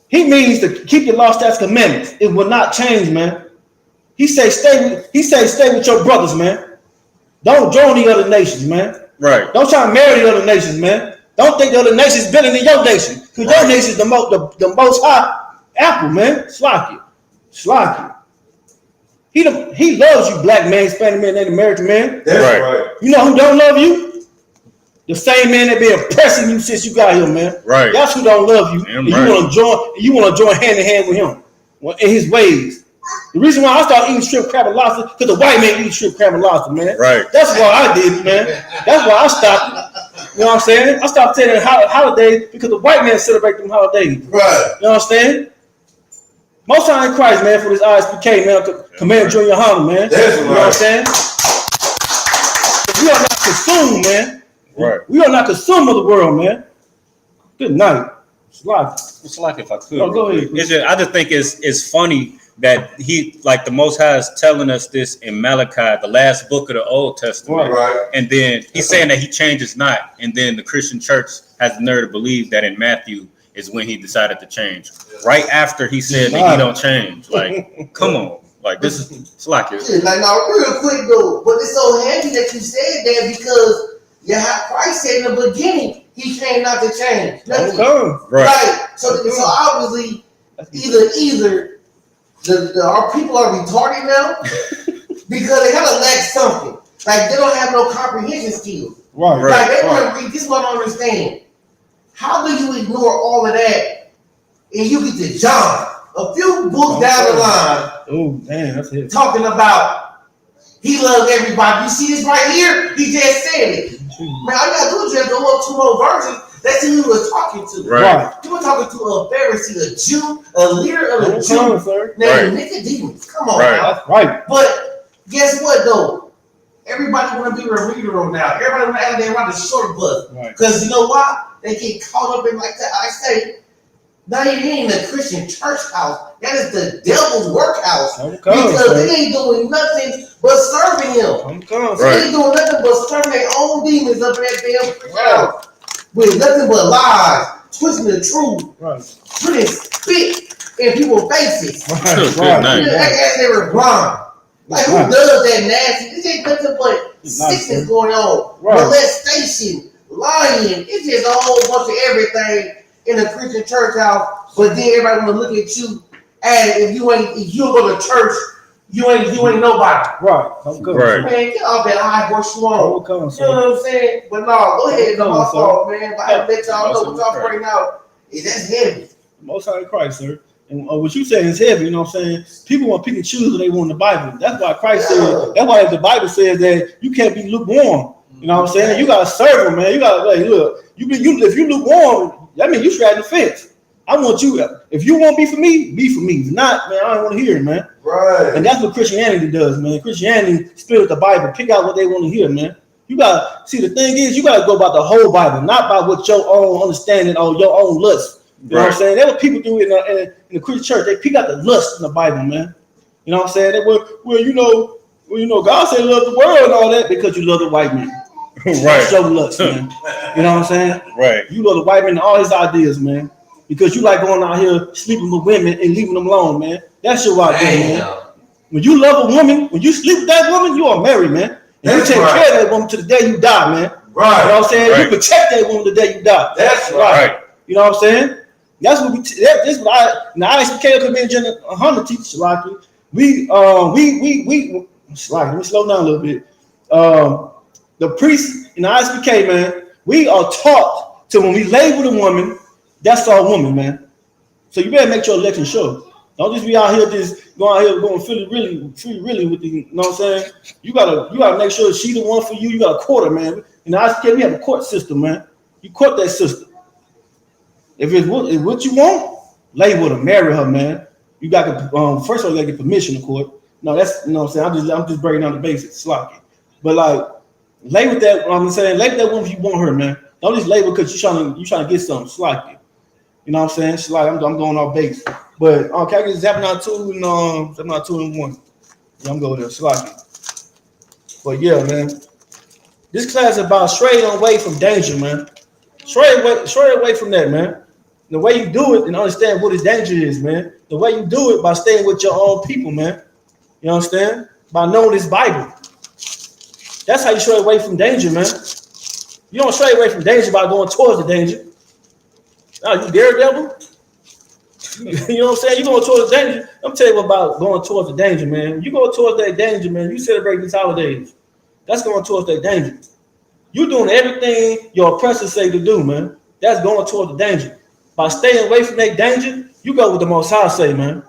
He means to keep your laws, statutes, commandments. It will not change, man. He say stay with your brothers, man. Don't join the other nations, man. Right. Don't try to marry the other nations, man. Don't think the other nations better than your nation, because your nation is the most high apple, man. Slack it. He loves you, black man, Hispanic man, Native American man. That's right. You know who don't love you? The same man that been oppressing you since you got here, man. Right. That's who don't love you. And you want to join hand in hand with him in his ways. The reason why I started eating shrimp, crab, and lobster, because the white man eats shrimp, crab, and lobster, man. Right. That's why I did it, man. That's why I stopped it. You know what I'm saying? I stopped saying holidays because the white man celebrate them holidays. Right. You know what I'm saying? Most High in Christ, man, for this ISUPK, man, Command Junior Honor, man. That's you know what I'm saying? We are not consumed, man. Right. We are not consumed of the world, man. Good night. It's like if I could. Oh, go ahead. I just think it's funny that he, like the Most High is telling us this in Malachi, the last book of the Old Testament. Right. And then he's saying that he changes not. And then the Christian church has the nerve to believe that in Matthew is when he decided to change. Right after he said that he don't change. Like, come on. Like, this is, it's like it. Like, now, real quick, though, but it's so heavy that you said that because Christ said in the beginning, he came not to change. Nothing. Right. So obviously, either our people are retarded now because they gotta lack something. Like, they don't have no comprehension skills. Right. Like, they want to read, this is what I don't understand. How do you ignore all of that and you get to John, a few books down the line, oh, man, that's it. talking about he loves everybody. You see this right here? He just said it. Man, all you gotta do is just go up 2 more verses. That's who he was talking to. Right. He was talking to a Pharisee, a Jew, a leader of the Jews named Nicodemus. Come on now. That's right. But guess what, though? Everybody want to be a reader now. Everybody want to add their the short bus. Because you know why? They get caught up in, like that. I say, now it ain't a Christian church house. That is the devil's workhouse. Because they ain't doing nothing but serving him. They ain't doing nothing but serving their own demons up in that damn Christian house. With nothing but lies, twisting the truth, putting spit in people's faces. As they were blind. Like, who does that nasty? This ain't nothing but sickness going on. Molestation, lying. It's just a whole bunch of everything in a Christian church house. But then everybody want to look at you as if you don't go to church, you ain't nobody. Right. Man, get off that high horse swung. You know what I'm saying? But no, go ahead. No, my fault, man. But I let y'all know what y'all bring out. That's heavy. Most High in Christ, sir. And what you say is heavy, you know what I'm saying? People want to pick and choose what they want in the Bible. That's why Christ said, that's why the Bible says that you can't be lukewarm. You know what I'm saying? You gotta serve them, man. You gotta, like, look, if you lukewarm, that means you straddle the fence. I want you, if you want to be for me, be for me. If not, man, I don't want to hear it, man. Right. And that's what Christianity does, man. Christianity split the Bible, pick out what they want to hear, man. You gotta see, the thing is, you gotta go by the whole Bible, not by what your own understanding or your own lust. You know what I'm saying? That's what people do in the Christian church. They pick out the lust in the Bible, man. You know what I'm saying? God said love the world and all that because you love the white man. That's your lust, man. You know what I'm saying? Right. You love the white man and all his ideas, man. Because you like going out here sleeping with women and leaving them alone, man. That's your idea, man. When you love a woman, when you sleep with that woman, you are married, man. And you take care of that woman to the day you die, man. Right. You know what I'm saying? You protect that woman the day you die. That's right. You know what I'm saying? That's what this what I ISUPK Convention 100 teachers like we let me slow down a little bit. The the priests in the ISUPK, man, we are taught to when we label the woman, that's our woman, man. So you better make your election sure. Don't just be out here going free really with the, you know what I'm saying? You gotta make sure she the one for you. You got to court her, man. In the ISUPK, we have a court system, man. You court that sister. If it's what you want, label her, marry her, man. You got to first of all you got to get permission to court. No, that's, you know what I'm saying. I'm just breaking down the basics, sloppy. But like, label that. I'm saying, label that woman if you want her, man. Don't just label because you trying to get something sloppy. You know what I'm saying? She's like, I'm going off base. But can I get Zephaniah 2 and Zephaniah 2 and 1? Yeah, I'm going there, sloppy. But yeah, man. This class is about straying away from danger, man. Stray away from that, man. The way you do it and understand what his danger is, man. The way you do it by staying with your own people, man. You understand? By knowing this Bible. That's how you stray away from danger, man. You don't stray away from danger by going towards the danger. Oh, you daredevil? You know what I'm saying? You going towards the danger. I'm telling you about going towards the danger, man. You go towards that danger, man. You celebrate these holidays. That's going towards that danger. You doing everything your oppressors say to do, man. That's going towards the danger. By staying away from that danger, you go with the Most High say, man.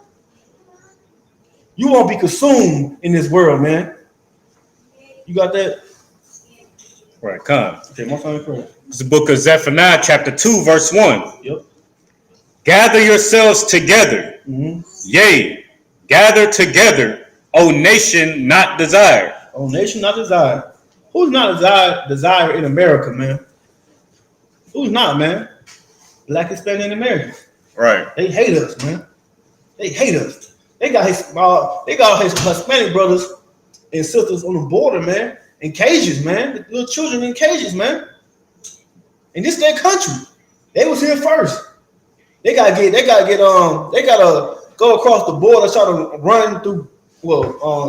You won't be consumed in this world, man. You got that? Right, come. Okay, my final prayer. It's the book of Zephaniah, chapter 2, verse 1. Yep. Gather yourselves together. Mm-hmm. Yea, gather together, O nation not desired. O nation not desired. Who's not desired in America, man? Who's not, man? Black, Hispanic, and Americans. Right. They hate us, man. They hate us. They got his Hispanic brothers and sisters on the border, man, in cages, man. The little children in cages, man. And this is their country. They was here first. They gotta go across the border, try to run through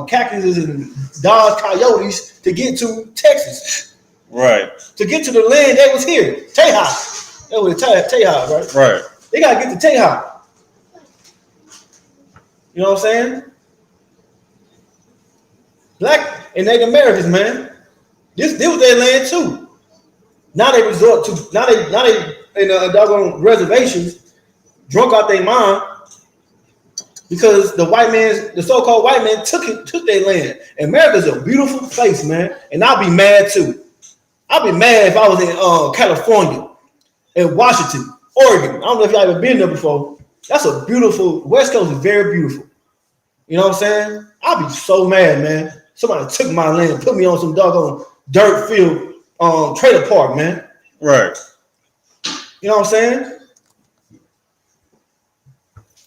cactuses and Dodge coyotes to get to Texas. Right. To get to the land that was here. Tejas. That was Tejas, right? Right. They gotta get to Tejas. You know what I'm saying? Black and Native Americans, man. This was their land too. Now they resort to they in doggone reservations, drunk out their mind, because the so-called white man took their land. America's a beautiful place, man, and I'll be mad too. I'll be mad if I was in California, in Washington, Oregon. I don't know if y'all ever been there before. That's a beautiful, West Coast is very beautiful. You know what I'm saying? I'll be so mad, man. Somebody took my land, put me on some doggone dirt field trailer park, man. Right. You know what I'm saying?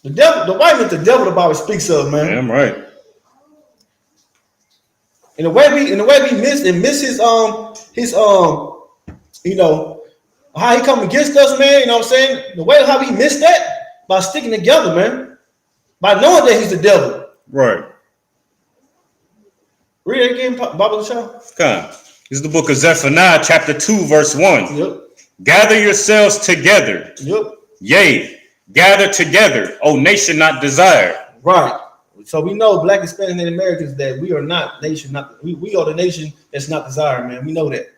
The white man's the devil the Bible speaks of, man. Damn right. And the way we miss his you know, how he come against us, man, you know what I'm saying? The way how we miss that by sticking together, man. By knowing that he's the devil. Right. Read it again, Baba Shah. Come. This is the book of Zephaniah, chapter 2, verse 1. Yep. Gather yourselves together. Yep. Yea, gather together, O nation not desired. Right. So we know Black, Hispanic, and Americans that we are not nation, we are the nation that's not desired, man. We know that.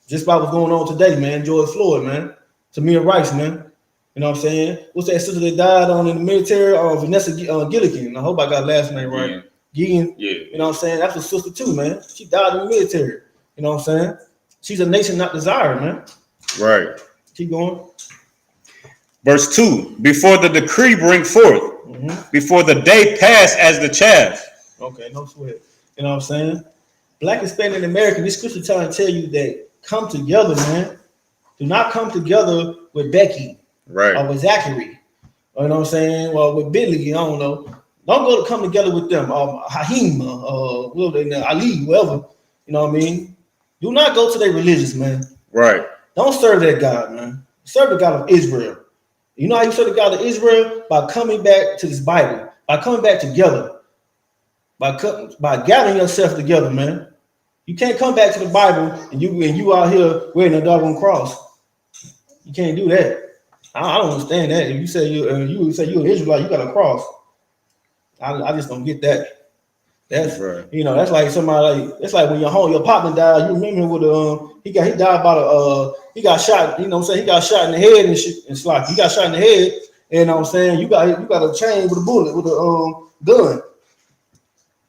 Just by what's going on today, man. George Floyd, man. Tamir Rice, man. You know what I'm saying? What's that sister that died in the military? Vanessa Gilligan. I hope I got last name right. Gilligan. Yeah. You know what I'm saying? That's a sister too, man. She died in the military. You know what I'm saying? She's a nation not desired, man. Right. Keep going. Verse 2. Before the decree bring forth, before the day pass as the chaff. Okay, no sweat. You know what I'm saying? Black, Hispanic, and American, this scripture trying to tell you that come together, man. Do not come together with Becky. Right. Or with Zachary. Or, you know what I'm saying? Well, with Billy, I don't know. Don't go to come together with them. Haim, Ali, whoever. You know what I mean? Do not go to their religious, man. Right. Don't serve that God, man. Serve the God of Israel. You know how you serve the God of Israel? By coming back to this Bible. By coming back together. By gathering yourself together, man. You can't come back to the Bible and you out here wearing a doggone cross. You can't do that. I don't understand that. If you say you're an Israelite, you got a cross. I just don't get that. That's that's like somebody like it's like when your partner died. You remember with he died by he got shot. You know what I'm saying? He got shot in the head and shit. It's like he got shot in the head. And you know what I'm saying? You got a chain with a bullet with a gun.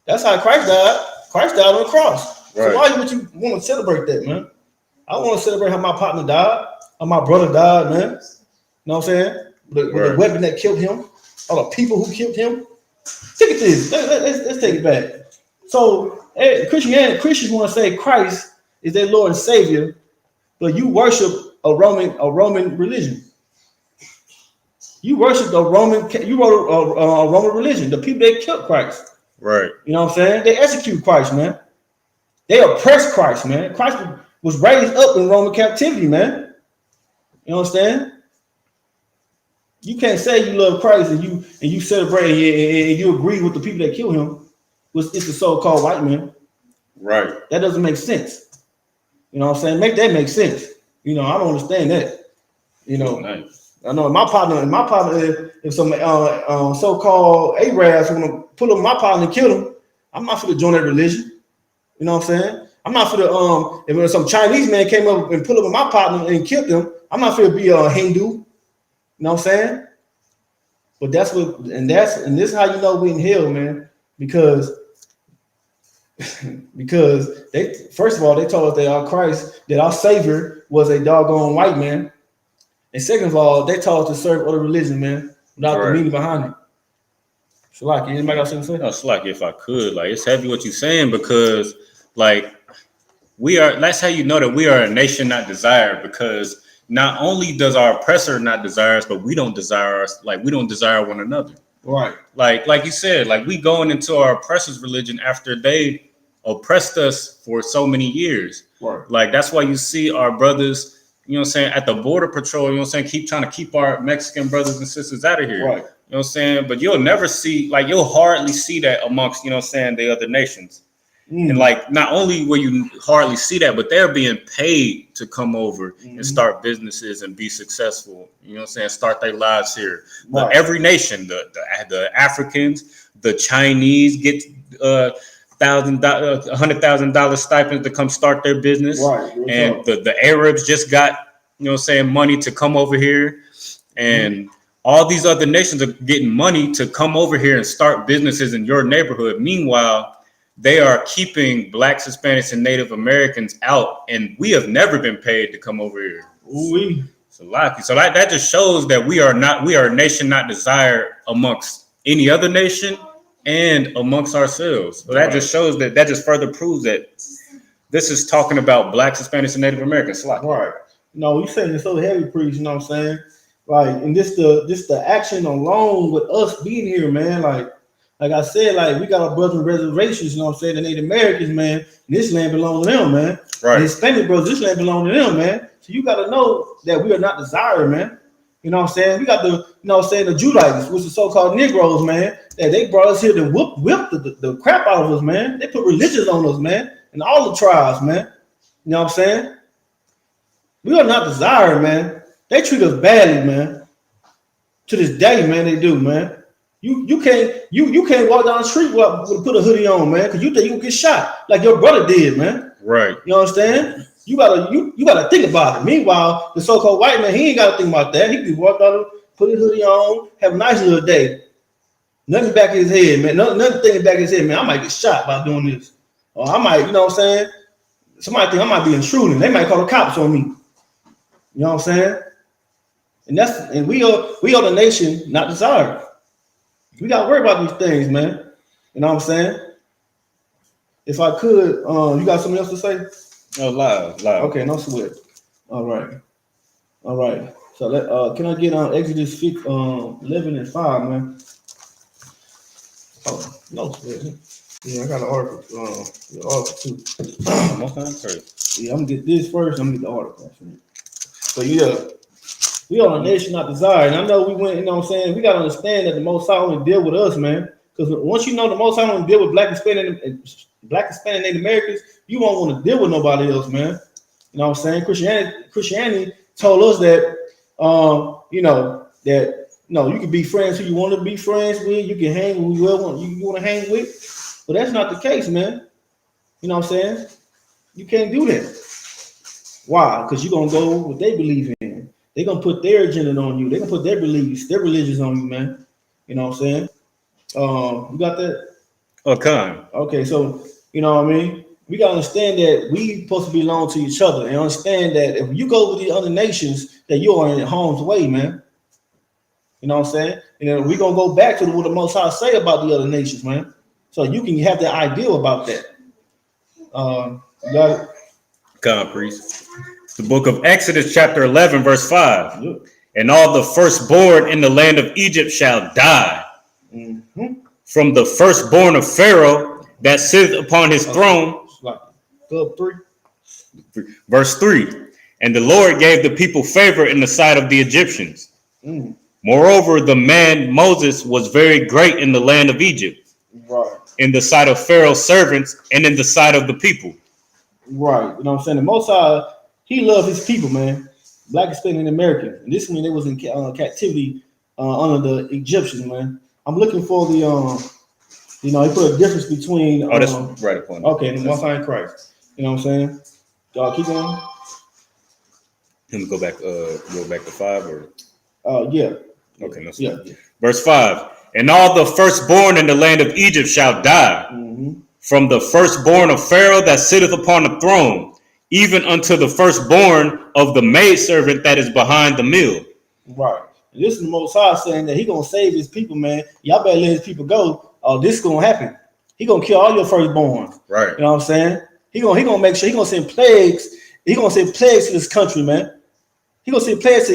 That's how Christ died. Christ died on the cross. Right. So why would you want to celebrate that, man? I want to celebrate how my partner died, how my brother died, man. You know what I'm saying? With the weapon that killed him, all the people who killed him. Look at this. Let's take it back. So Christians want to say Christ is their Lord and Savior, but you worship a Roman religion. You worship a Roman religion. The people that killed Christ. Right. You know what I'm saying? They execute Christ, man. They oppress Christ, man. Christ was raised up in Roman captivity, man. You understand? You can't say you love Christ and you celebrate and you agree with the people that killed him. It's the so-called white man. Right. That doesn't make sense. You know what I'm saying? Make that make sense. You know, I don't understand that. You know, nice. I know my partner, if some so-called Arabs want to pull up my partner and kill him, I'm not for to join that religion. You know what I'm saying? I'm not for the if some Chinese man came up and pulled up my partner and killed him, I'm not for to be a Hindu. You know what I'm saying? But this is how you know we in hell, man, because they first of all they told us that our Christ, that our Savior was a doggone white man. And second of all, they taught us to serve other religions, man, without the meaning behind it. Shalaki, anybody got something to say? No, Shalaki, if I could, like, it's heavy what you're saying because, like, that's how you know that we are a nation not desired, because not only does our oppressor not desire us, but we don't desire us, like, we don't desire one another. Right. Like you said, like, we going into our oppressor's religion after they oppressed us for so many years. Right. Like, that's why you see our brothers, you know what I'm saying, at the border patrol, you know what I'm saying, keep trying to keep our Mexican brothers and sisters out of here. Right. You know what I'm saying? But you'll never see, like, you'll hardly see that amongst, you know what I'm saying, the other nations. And like, not only will you hardly see that, but they're being paid to come over and start businesses and be successful. You know what I'm saying? Start their lives here. Right. But every nation, the Africans, the Chinese get $100,000 stipends to come start their business. Right. And the Arabs just got, you know what I'm saying, money to come over here. And all these other nations are getting money to come over here and start businesses in your neighborhood. Meanwhile, they are keeping Blacks, Hispanics, and Native Americans out, and we have never been paid to come over here. Ooh-wee. So that just shows that we are a nation not desired amongst any other nation and amongst ourselves. So that just shows that just further proves that this is talking about Blacks, Hispanics, and Native Americans. Right. No, you saying it's so heavy, priest. You know what I'm saying? Like, and this the action alone with us being here, man. Like I said, like, we got our brothers and reservations, you know what I'm saying? The Native Americans, man, this land belongs to them, man. Right. The Hispanic brothers, this land belongs to them, man. So you got to know that we are not desired, man. You know what I'm saying? We got the, you know what I'm saying, the Judites, which is so-called Negroes, man, that they brought us here to whip the crap out of us, man. They put religions on us, man, and all the tribes, man. You know what I'm saying? We are not desired, man. They treat us badly, man. To this day, man, they do, man. You can't walk down the street with put a hoodie on, man, because you think you can get shot like your brother did, man. Right. You understand? You gotta think about it. Meanwhile, the so-called white man, he ain't gotta think about that. He can walk down, put his hoodie on, have a nice little day. Nothing back in his head, man. Nothing thinking back in his head, man. I might get shot by doing this, or I might, you know what I'm saying? Somebody think I might be intruding. They might call the cops on me. You know what I'm saying? And we are the nation not desired. We gotta worry about these things, man. You know what I'm saying? If I could, you got something else to say? No, live. Okay, no sweat. All right. So can I get on Exodus 11 and 5, man? Oh, no sweat. Yeah, I got an article. The article too. Yeah, I'm gonna get this first. I'm gonna get the article. So yeah. We are a nation not desired. And I know we went, you know what I'm saying? We got to understand that the Most High only deal with us, man. Because once you know the Most High only deal with Black, Hispanic, Native Americans, you won't want to deal with nobody else, man. You know what I'm saying? Christianity told us that, you can be friends who you want to be friends with. You can hang with whoever you want to hang with. But that's not the case, man. You know what I'm saying? You can't do that. Why? Because you're gonna go what they believe in. They're gonna put their agenda on you. They're gonna put their beliefs, their religions on you, man. You know what I'm saying? You got that? Okay. Okay, so you know what I mean? We gotta understand that we supposed to belong to each other and understand that if you go with the other nations, that you are in harm's way, man. You know what I'm saying? And then we're gonna go back to what the Most High say about the other nations, man. So you can have the idea about that. You got it? God, priest. The book of Exodus, chapter 11, verse 5. Yep. And all the firstborn in the land of Egypt shall die. Mm-hmm. From the firstborn of Pharaoh that sitteth upon his throne. Go 3. Verse 3. And the Lord gave the people favor in the sight of the Egyptians. Mm. Moreover, the man Moses was very great in the land of Egypt. Right. In the sight of Pharaoh's servants and in the sight of the people. Right. You know what I'm saying? The Most High, he loved his people, man. Black, Hispanic, and American. And this means they was in captivity under the Egyptians, man. I'm looking for the, he put a difference between. That's right upon. Okay, the one in Christ. You know what I'm saying? Y'all keep going. Let me go back to 5 or. Yeah. Okay, let's yeah. Verse 5. And all the firstborn in the land of Egypt shall die. Mm-hmm. From the firstborn of Pharaoh that sitteth upon the throne, even unto the firstborn of the maidservant that is behind the mill. Right. And this is the Most High saying that he gonna save his people, man. Y'all better let his people go. This is gonna happen. He gonna kill all your firstborn. Right. You know what I'm saying? He gonna make sure he gonna send plagues. He gonna send plagues to this country, man. He gonna send plagues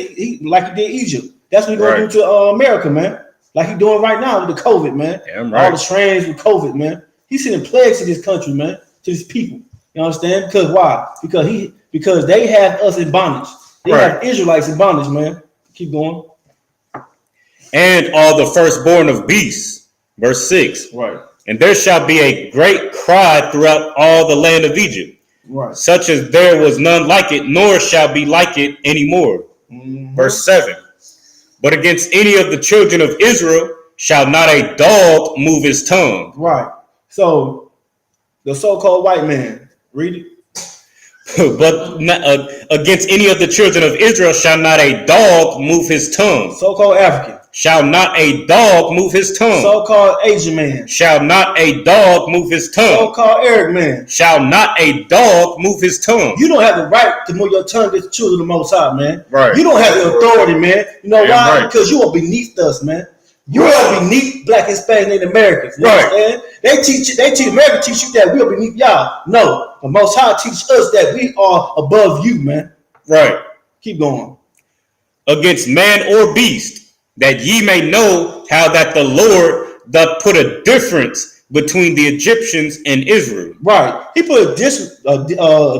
like he did Egypt. That's what he gonna do to America, man. Like he doing right now with the COVID, man. Damn right. All the strains with COVID, man. He's sending plagues to this country, man, to his people. You understand? Because why? Because they have us in bondage. They have Israelites in bondage, man. Keep going. And all the firstborn of beasts, verse 6. Right. And there shall be a great cry throughout all the land of Egypt, right, such as there was none like it, nor shall be like it anymore. Mm-hmm. Verse 7. But against any of the children of Israel shall not a dog move his tongue. Right. So the so-called white man, read it. But against any of the children of Israel shall not a dog move his tongue. So-called African. Shall not a dog move his tongue. So-called Asian man. Shall not a dog move his tongue. So-called Arab man. Shall not a dog move his tongue. You don't have the right to move your tongue against the children of the Most High, man. Right. You don't have the authority, man. You know why? Right. Because you are beneath us, man. You are beneath Black, Hispanic, and Americans. You understand? America teach you that we are beneath y'all. No, the Most High teach us that we are above you, man. Right. Keep going. Against man or beast, that ye may know how that the Lord doth put a difference between the Egyptians and Israel. Right. He put a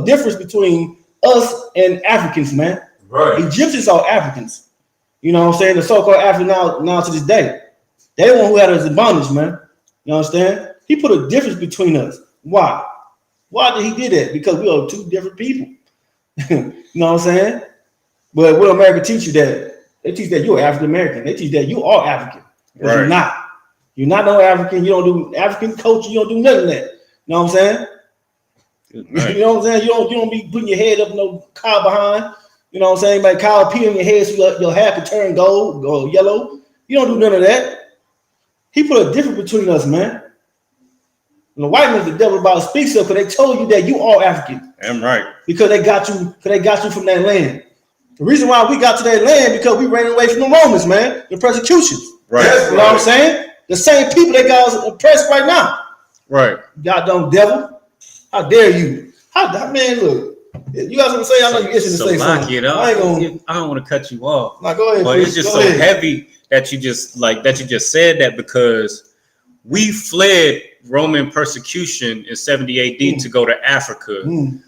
difference between us and Africans, man. Right. Egyptians are Africans. You know what I'm saying? The so-called African now to this day. They the one who had us in bondage, man. You understand? He put a difference between us. Why? Why did he do that? Because we are two different people. You know what I'm saying? But what America teach you that? They teach that you're African American. They teach that you are African. But right. You're not. You're not no African. You don't do African culture. You don't do none of that. You know what I'm saying? Right. You know what I'm saying? You don't be putting your head up no cow behind. You know what I'm saying? Like cow pee on your head so your hair can turn gold or yellow. You don't do none of that. He put a difference between us, man. And the white man's the devil about to speak so because they told you that you are African. I'm right. Because they got you from that land. The reason why we got to that land because we ran away from the Romans, man. The persecutions. Right. You know what I'm saying? The same people that got us oppressed right now. Right. Goddamn devil. How dare you? Man, look. You got something to say? I know you're itching to say something. I don't want to cut you off. Nah, go ahead. But Please. it's just heavy that you just said that because we fled Roman persecution in 70 AD to go to Africa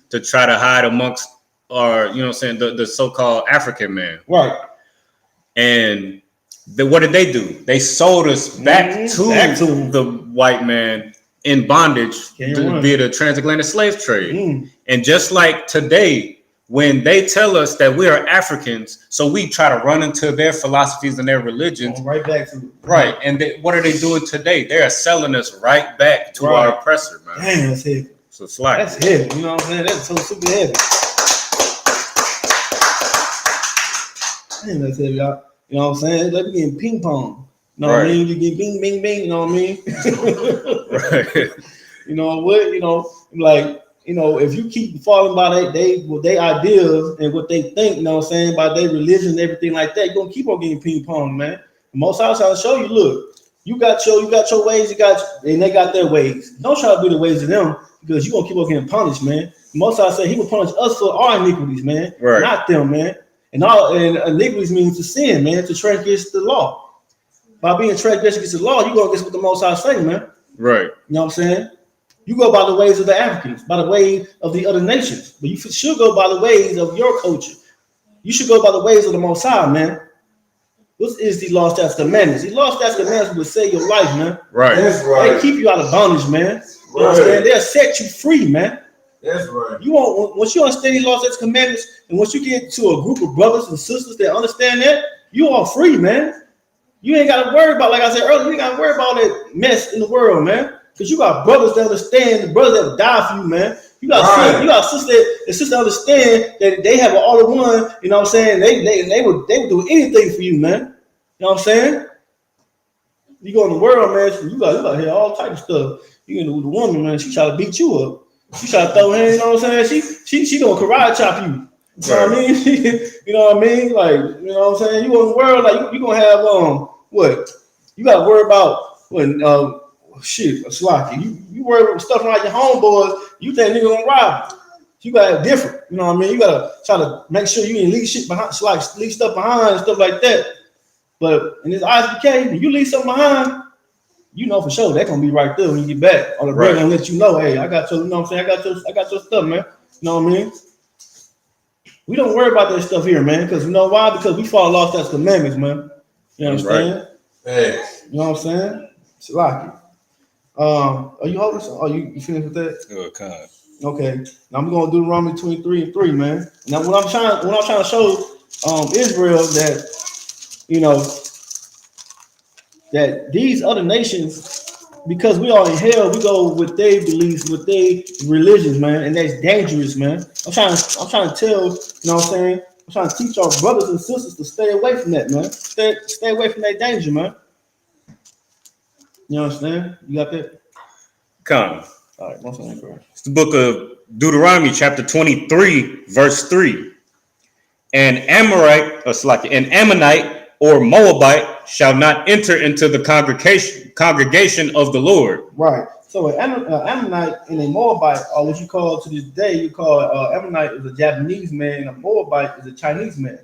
to try to hide amongst our, you know what I'm saying, the so-called African man. Right. And what did they do? They sold us back to the white man in bondage via the transatlantic slave trade. And just like today, when they tell us that we are Africans, so we try to run into their philosophies and their religions. Right back to right. And what are they doing today? They are selling us right back to our oppressor, man. Damn, that's heavy. So it's like that's heavy. You know what I'm saying? That's so super heavy. Damn, that's heavy, y'all. You know what I'm saying? Like we getting ping pong. You know what I mean? You get bing, bing, bing. You know what I mean? right. You know what? You know, like. You know, if you keep falling by they ideas and what they think, you know what I'm saying, by their religion and everything like that, you're gonna keep on getting ping pong, man. Most I was trying to show you, look, you got your ways, and they got their ways. Don't try to be the ways of them because you're gonna keep on getting punished, man. Most I say he will punish us for our iniquities, man, not them, man. And iniquities means to sin, man, to transgress the law. By being transgressed against the law, you're gonna get what the Most High say, man. Right. You know what I'm saying? You go by the ways of the Africans, by the way of the other nations, but you should go by the ways of your culture. You should go by the ways of the Most High, man. What is the law, statutes, commandments? These law, statutes, commandments will save your life, man. Right. That's right. They keep you out of bondage, man. You know what I'm saying? They'll set you free, man. That's right. You want once you understand these law, statutes, commandments, and once you get to a group of brothers and sisters that understand that, you are free, man. You ain't got to worry about, like I said earlier, you ain't got to worry about that mess in the world, man. Because you got brothers that understand, the brothers that will die for you, man. You got sisters that understand that they have an all-in-one, you know what I'm saying? They would do anything for you, man. You know what I'm saying? You go in the world, man, you got to hear all type of stuff. You get with the woman, man, she try to beat you up. She try to throw hands, you know what I'm saying? She gonna karate chop you. You know what I mean? You know what I mean? Like, you know what I'm saying? You go in the world, like you gonna have what? You gotta worry about when shit, a slocky. You worry about stuff around your homeboys, you think nigga gonna rob you. You gotta different, you know what I mean? You gotta try to make sure you ain't leave shit behind, leave stuff behind and stuff like that. But in this ISUPK, when you leave something behind, you know for sure that's gonna be right there when you get back. Or the brother gonna let you know, hey, I got your, you know what I'm saying? I got your stuff, man. You know what I mean? We don't worry about that stuff here, man, because you know why? Because we follow law, statutes, commandments, man. You understand? Hey. You know what I'm saying? It's like it. Are you holding some? Are you finished with that? Okay. Now I'm gonna do Deuteronomy 23:3, man. Now when I'm trying to show Israel that, you know, that these other nations, because we are in hell, we go with their beliefs, with their religions, man, and that's dangerous, man. I'm trying to tell, you know what I'm saying? I'm trying to teach our brothers and sisters to stay away from that, man. Stay away from that danger, man. You understand? You got that? Come. All right, one second. It's the book of Deuteronomy, chapter 23, verse 3. An Ammonite or Moabite shall not enter into the congregation of the Lord. Right. So an Ammonite and a Moabite, or what you call to this day, you call Ammonite is a Japanese man, and a Moabite is a Chinese man.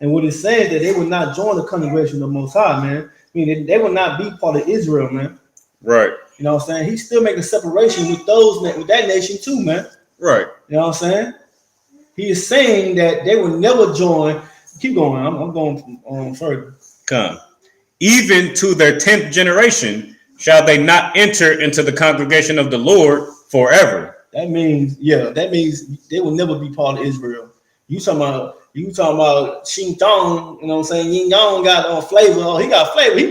And what it says that they will not join the congregation of the Most High, man. I mean, they will not be part of Israel, man. Right. You know what I'm saying? He's still making separation with that nation too, man. Right. You know what I'm saying? He is saying that they will never join. Keep going. I'm going on further. Come. Even to their 10th generation shall they not enter into the congregation of the Lord forever. That means they will never be part of Israel. You talking about Xinjiang, you know what I'm saying? Yin Yang got flavor. Oh, he got flavor. He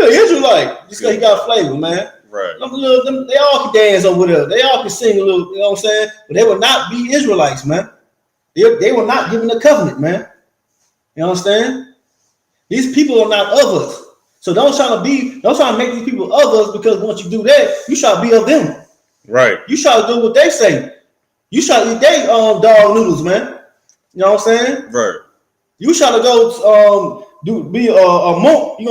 an Israelite. Just because he got flavor, man. Right. They all can dance over there. They all can sing a little, you know what I'm saying? But they will not be Israelites, man. They were not given the covenant, man. You understand? These people are not of us. So don't try to make these people of us, because once you do that, you shall be of them. Right. You shall do what they say. You shall eat their dog noodles, man. You know what I'm saying? Right. You shall go be a monk. You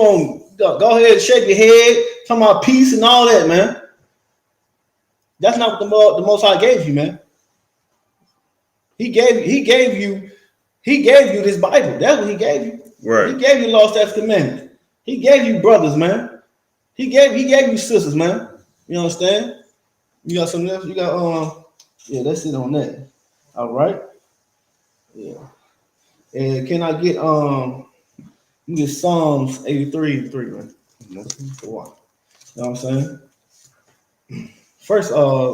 gonna go ahead and shake your head, talking about peace and all that, man. That's not what the Most High gave you, man. He gave you this Bible. That's what he gave you. Right. He gave you law, statutes, commandments. He gave you brothers, man. He gave you sisters, man. You understand? You got something else? You got yeah, that's it on that. All right. Yeah. And can I get Psalms 83:3, man? You know what I'm saying? First,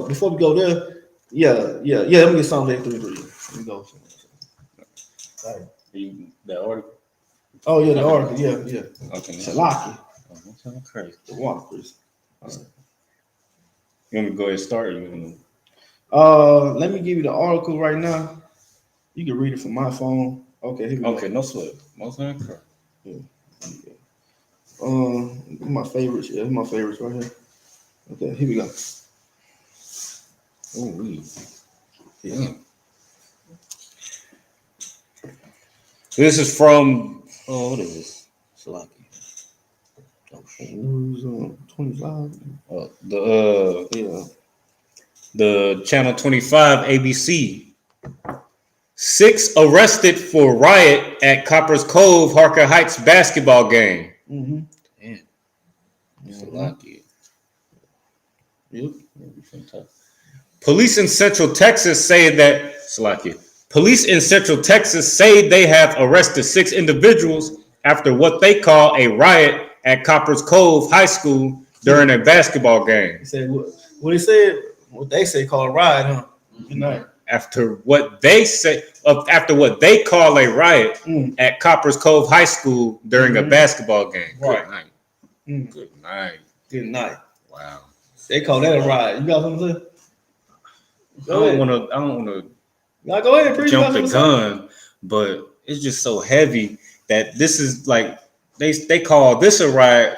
before we go there, yeah, let me get Psalms 83:3. Let me go. The article. Oh yeah, the article. Yeah. Okay. Shalaki. Oh, sound crazy. The water, Chris. You want me to go ahead and start? Or you want Let me give you the article right now. You can read it from my phone. Okay, here we go. Okay, no sweat. Most correct. Yeah. My favorites. Yeah, my favorites right here. Okay, here we go. Oh, yeah. This is from what is this? Salaki. News 25. The Channel 25 ABC. 6 arrested for riot at Copper's Cove Harker Heights basketball game. Mm-hmm. Damn. Salaki. Yep. Police in Central Texas say that Police in Central Texas say they have arrested 6 individuals after what they call a riot at Copper's Cove High School during a basketball game. He said what he said. What they say called a riot, huh? Good night. After what they call a riot at Copper's Cove High School during a basketball game. Right. Good night. Good night. Good night. Wow. They call that a riot. You got something to say? I don't want to. Now go ahead, preach. Jump the gun, but it's just so heavy that this is like they call this a riot.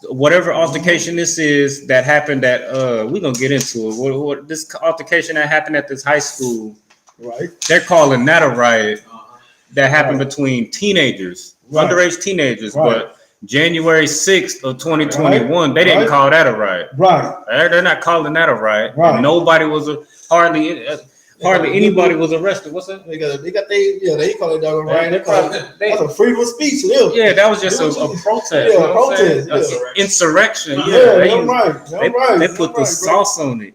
Whatever altercation this is that happened at we're gonna get into it. What this altercation that happened at this high school, right? They're calling that a riot that happened between teenagers, underage teenagers, but January 6th of 2021, they didn't call that a riot. Right. They're not calling that a riot. Right. And nobody was hardly anybody was arrested. What's that? They call it dog riot. They call it that's a freedom of speech. Yeah, that was just a protest. Yeah, a protest. Insurrection. Yeah, they put the sauce on it.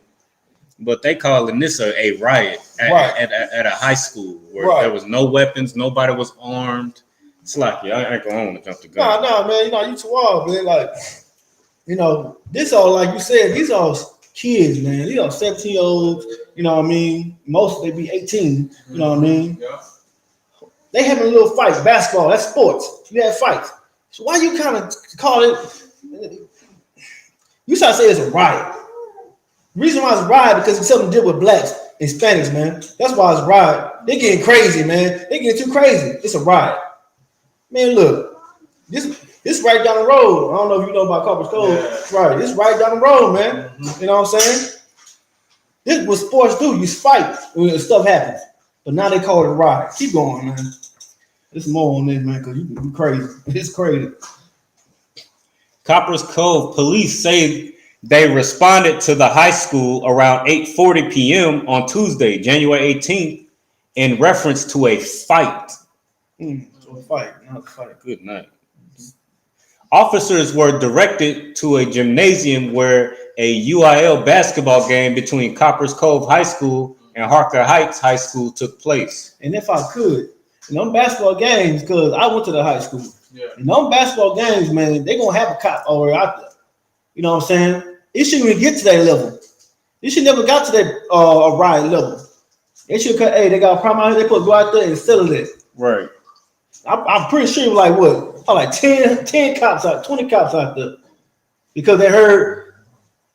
But they calling this a riot at a high school where there was no weapons, nobody was armed. It's like, I ain't gonna jump the gun. No, man, you too wild, man. Like, this all, like you said, these are kids, man. These are 17-year-olds, you know what I mean? Most they be 18, you know what I mean? Yeah. They having a little fight, basketball, that's sports. You have fights. So why you kind of call it, you try to say it's a riot. The reason why it's a riot because it's something to do with blacks, Hispanics, man. That's why it's a riot. They getting crazy, man. They getting too crazy. It's a riot. Man, look, this right down the road. I don't know if you know about Copper's Cove. Yeah. Right, this right down the road, man. Mm-hmm. You know what I'm saying? This is what sports do. You fight when stuff happens. But now they call it a riot. Keep going, man. There's more on this, man, because you crazy. It's crazy. Copper's Cove police say they responded to the high school around 8:40 p.m. on Tuesday, January 18th, in reference to a fight. Not a fight. Good night. Officers were directed to a gymnasium where a UIL basketball game between Copper's Cove High School and Harker Heights High School took place. And if I could, in them basketball games, because I went to the high school, in them basketball games, man, they're going to have a cop over out there. You know what I'm saying? It shouldn't even get to that level. It should never got to that riot level. They should cut, they got a problem out here, they put go out there and settle it. Right. I'm pretty sure it was like 10 cops out, 20 cops out there. Because they heard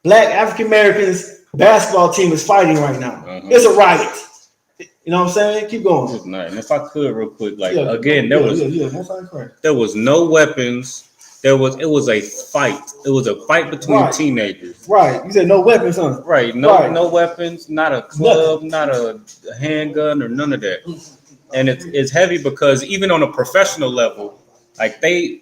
black African Americans basketball team is fighting right now. It's a riot. You know what I'm saying? Keep going. Good night. And if I could real quick, again, there was no weapons. It was a fight. It was a fight between teenagers. Right. You said no weapons, huh? Right. No weapens, not a club, not a handgun or none of that. And it's heavy because even on a professional level, they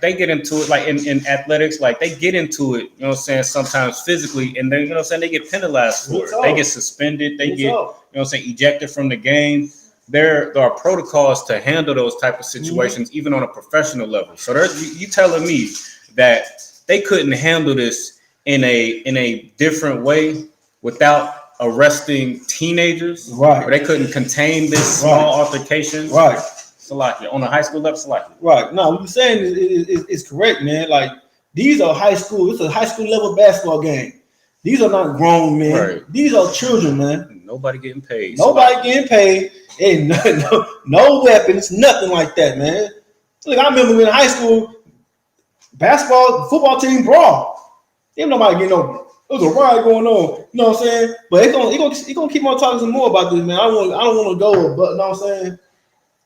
get into it, like in athletics, like they get into it, you know what I'm saying, sometimes physically, and then, you know what I'm saying, they get penalized for it. They get suspended, they get, you know what I'm saying, ejected from the game. There are protocols to handle those type of situations, even on a professional level. So you telling me that they couldn't handle this in a different way without arresting teenagers, right? Or they couldn't contain this small altercation, right? Salakia, on a high school level, Salakia. Right. No, what you're saying is correct, man. Like, these are high school. It's a high school level basketball game. These are not grown men. Right. These are children, man. Nobody getting paid. Nobody getting paid. Ain't no weapons, nothing like that, man. Look, I remember in high school, basketball, football team brawl. Ain't nobody getting no. There's a riot going on. You know what I'm saying? But he gonna keep on talking some more about this, man. I don't want to go, but you know what I'm saying?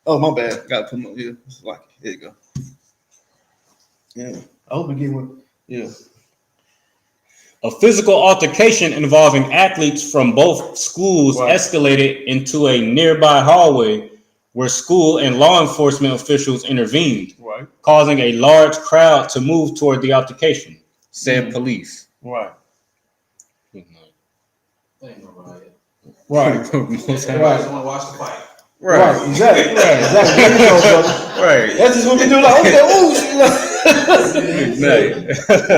Oh, my bad. Got to put my here. Like, here you go. Yeah. I hope we get one. Yeah. A physical altercation involving athletes from both schools escalated into a nearby hallway where school and law enforcement officials intervened, causing a large crowd to move toward the altercation, said police. Right. Right. Right. Right. Right. Exactly. Right. Exactly. There you go, brother. Right. That's just what we do. Like, okay,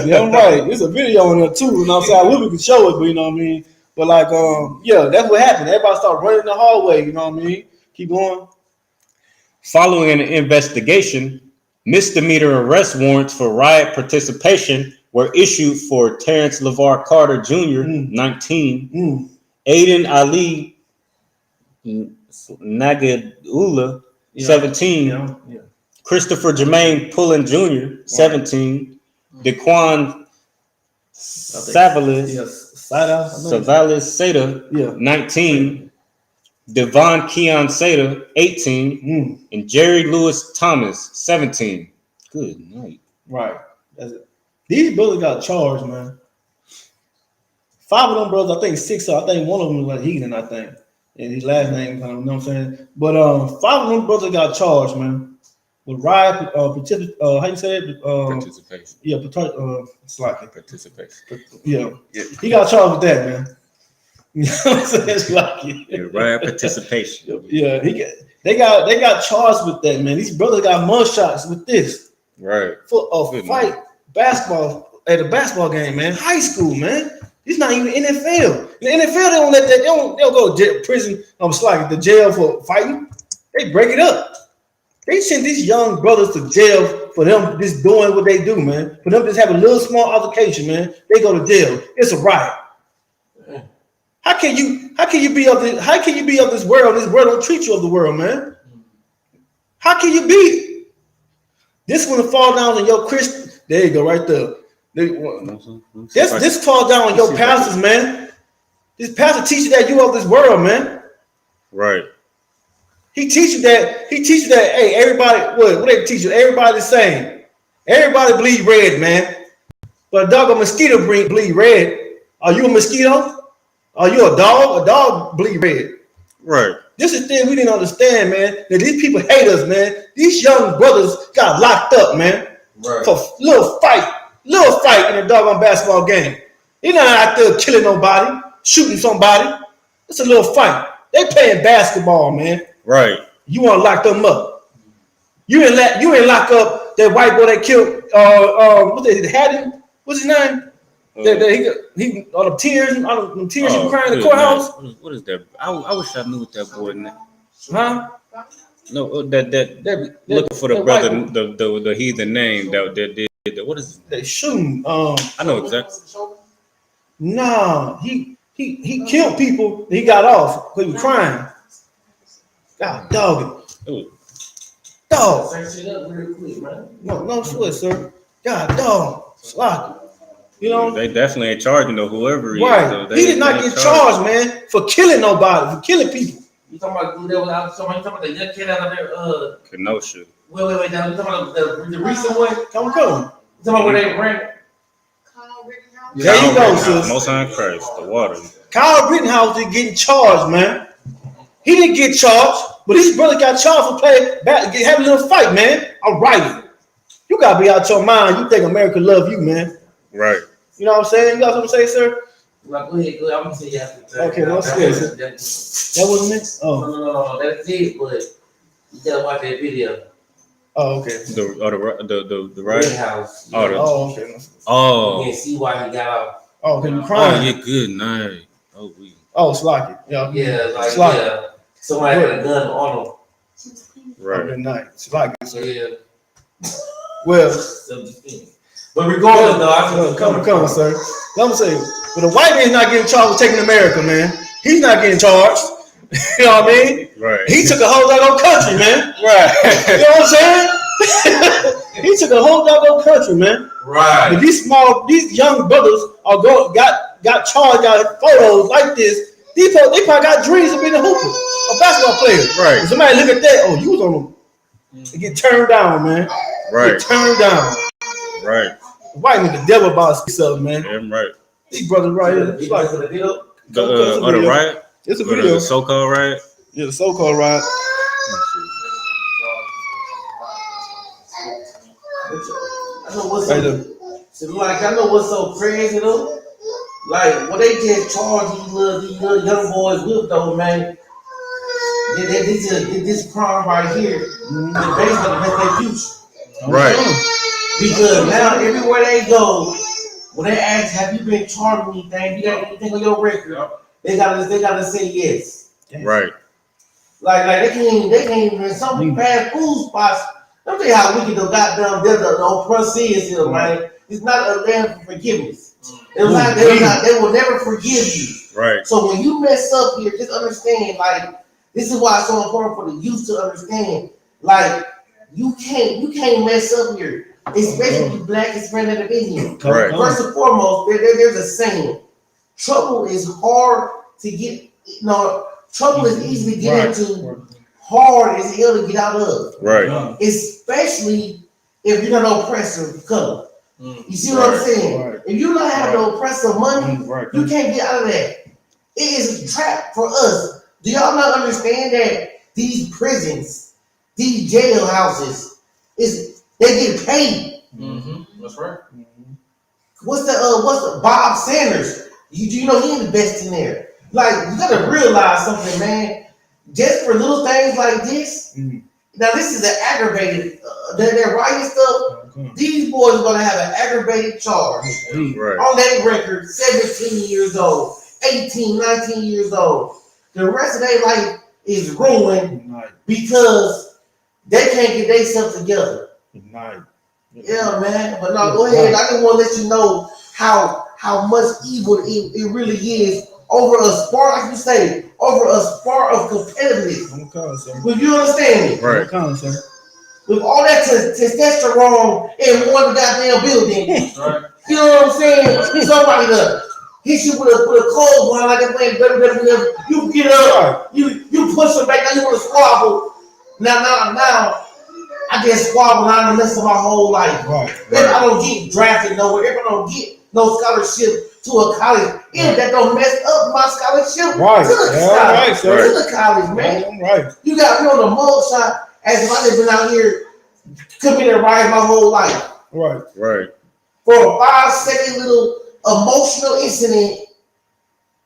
yeah, I'm right. There's a video on there too. You know what I'm saying? I wish we could show it, but you know what I mean. But like, yeah, that's what happened. Everybody started running the hallway. You know what I mean? Keep going. Following an investigation, misdemeanor arrest warrants for riot participation were issued for Terrence LeVar Carter Jr., 19, Aiden Ali Nagadula, 17, Christopher Jermaine Pullen Jr., 17, Daquan Savalis Seda, 19, Devon Keon Seda, 18, and Jerry Lewis Thomas, 17. Good night. Right. That's it. These brothers got charged, man. 5 of them brothers, I think 6. I think one of them was like Heathen, I think. And his last name, you know what I'm saying? But 5 of them brothers got charged, man. With riot, how you say it? Participation. Yeah, it's like participation. Yeah. He got charged with that, man. You know what I'm saying? It's like riot participation. Yeah, they got charged with that, man. These brothers got mud shots with this. Right. For a fight, basketball at a basketball game, man. High school, man. It's not even NFL. In the NFL, they don't let that. They don't go to prison. The jail for fighting. They break it up. They send these young brothers to jail for them just doing what they do, man. For them just have a little small altercation, man. They go to jail. It's a riot. How can you be of this world? This world don't treat you of the world, man. How can you be? This one fall down on your Christian. There you go, right there. This fall down on your pastors, man. This pastor teaches that you of this world, man. Right. He teaches that. Hey, everybody, what they teach you? Everybody the same. Everybody bleed red, man. But a dog, a mosquito bleed red. Are you a mosquito? Are you a dog? A dog bleed red. Right. This is the thing we didn't understand, man. That these people hate us, man. These young brothers got locked up, man. Right. For little fight in a doggone basketball game. They're not out there killing nobody, shooting somebody. It's a little fight. They playing basketball, man. Right. You want to lock them up. You ain't lock up that white boy that killed Haddon. What's his name? He all the tears you crying in the courthouse. What is that? I wish I knew what that boy name. Huh? No, that looking for the brother, the heathen name that did. What is they shooting? I know exactly. Nah, he killed people. He got off because he was crying. God, dog it. Dog. No sweat, sir. God, dog. Sloppy. You know, they definitely ain't charging though. Whoever he right. is, though, He did not get charged, man, for killing nobody, for killing people. You talking about dude that was out? You talking about the young kid out there? Kenosha. Wait. Now you talking about the recent one? Come. You talking about where they ran? There you go, sis. Most High Christ, the water. Kyle Rittenhouse didn't get charged, man. He didn't get charged, but his brother got charged for playing back, having a little fight, man. All right. You gotta be out your mind. You think America love you, man? Right. You know what I'm saying? You got something to say, sir? Well, go ahead. I'm gonna say you have to. Okay, what's this? That wasn't it? Oh. No. That's it. But you gotta watch that video. Oh, okay. The right house. Okay. Oh. You can see why he got off. Oh, because you crying. Oh, yeah, good night. Oh, we. Oh, Slocky. Yeah, yeah. Somebody had a gun on him. Right. Good night. Slocky, sir. Yeah. Well. But regardless, though, I come, sir. Let me say. But the white man's not getting charged with taking America, man. He's not getting charged. You know what I mean? Right. He took a whole doggone country, man. Right. You know what I'm saying? He took a whole doggone country, man. Right. But these young brothers got charged, got photos like this. They probably got dreams of being a hooper, a basketball player. Right. And somebody look at that. Oh, you was on them. They get turned down, man. Right. Get turned down. Right. White nigga, the devil about something, man. Damn right. These brothers right here. It's like The riot. It's a video. The so-called riot. Yeah, the so-called riot. I know what's so crazy though. Like what they just charge these little young boys with though, man. This crime right here is based on their future. Right. Because now everywhere they go, when they ask, "Have you been charged with anything? You got anything on your record?" They gotta say yes. Right. Like they can't even some fast food spots. Let me tell you how wicked the goddamn the oppressor is here, man. It's not a land for forgiveness. They will never forgive you. Right. So when you mess up here, just understand, like, this is why it's so important for the youth to understand. Like, you can't mess up here. Especially you black Hispanic and Indian. Right. First and foremost, there's a saying. Trouble is hard to get, trouble is easy to get into, hard as hell to get out of. Right. Especially if you're not an oppressor of color. You see what I'm saying? Right. If you don't have no oppressive money, you can't get out of that. It is a trap for us. Do y'all not understand that these prisons, these jail houses, they get paid? That's right. What's the Bob Sanders? You know he ain't the best in there. Like, you gotta realize something, man. Just for little things like this. Now this is an aggravated. They're writing stuff. These boys are gonna have an aggravated charge on their record. 17 years old, 18, 19 years old. The rest of their life is ruined because they can't get themselves together. Yeah, man. But no, go ahead. I just want to let you know how much evil it really is over a sport, like you say, over a sport of competitiveness. Will you understand me? Right. With all that testosterone in one goddamn building, you know what I'm saying? Somebody to hit you with a cold one like they're playing WWF. You get up, you push them back, now you want to squabble. Now, I get squabbled out the rest of my whole life. If I don't get drafted nowhere, if I don't get no scholarship to a college, if that don't mess up my scholarship to the college, man. You got me on the mugshot as if I just been out here committing riots my whole life. Right. For a 5-second little emotional incident.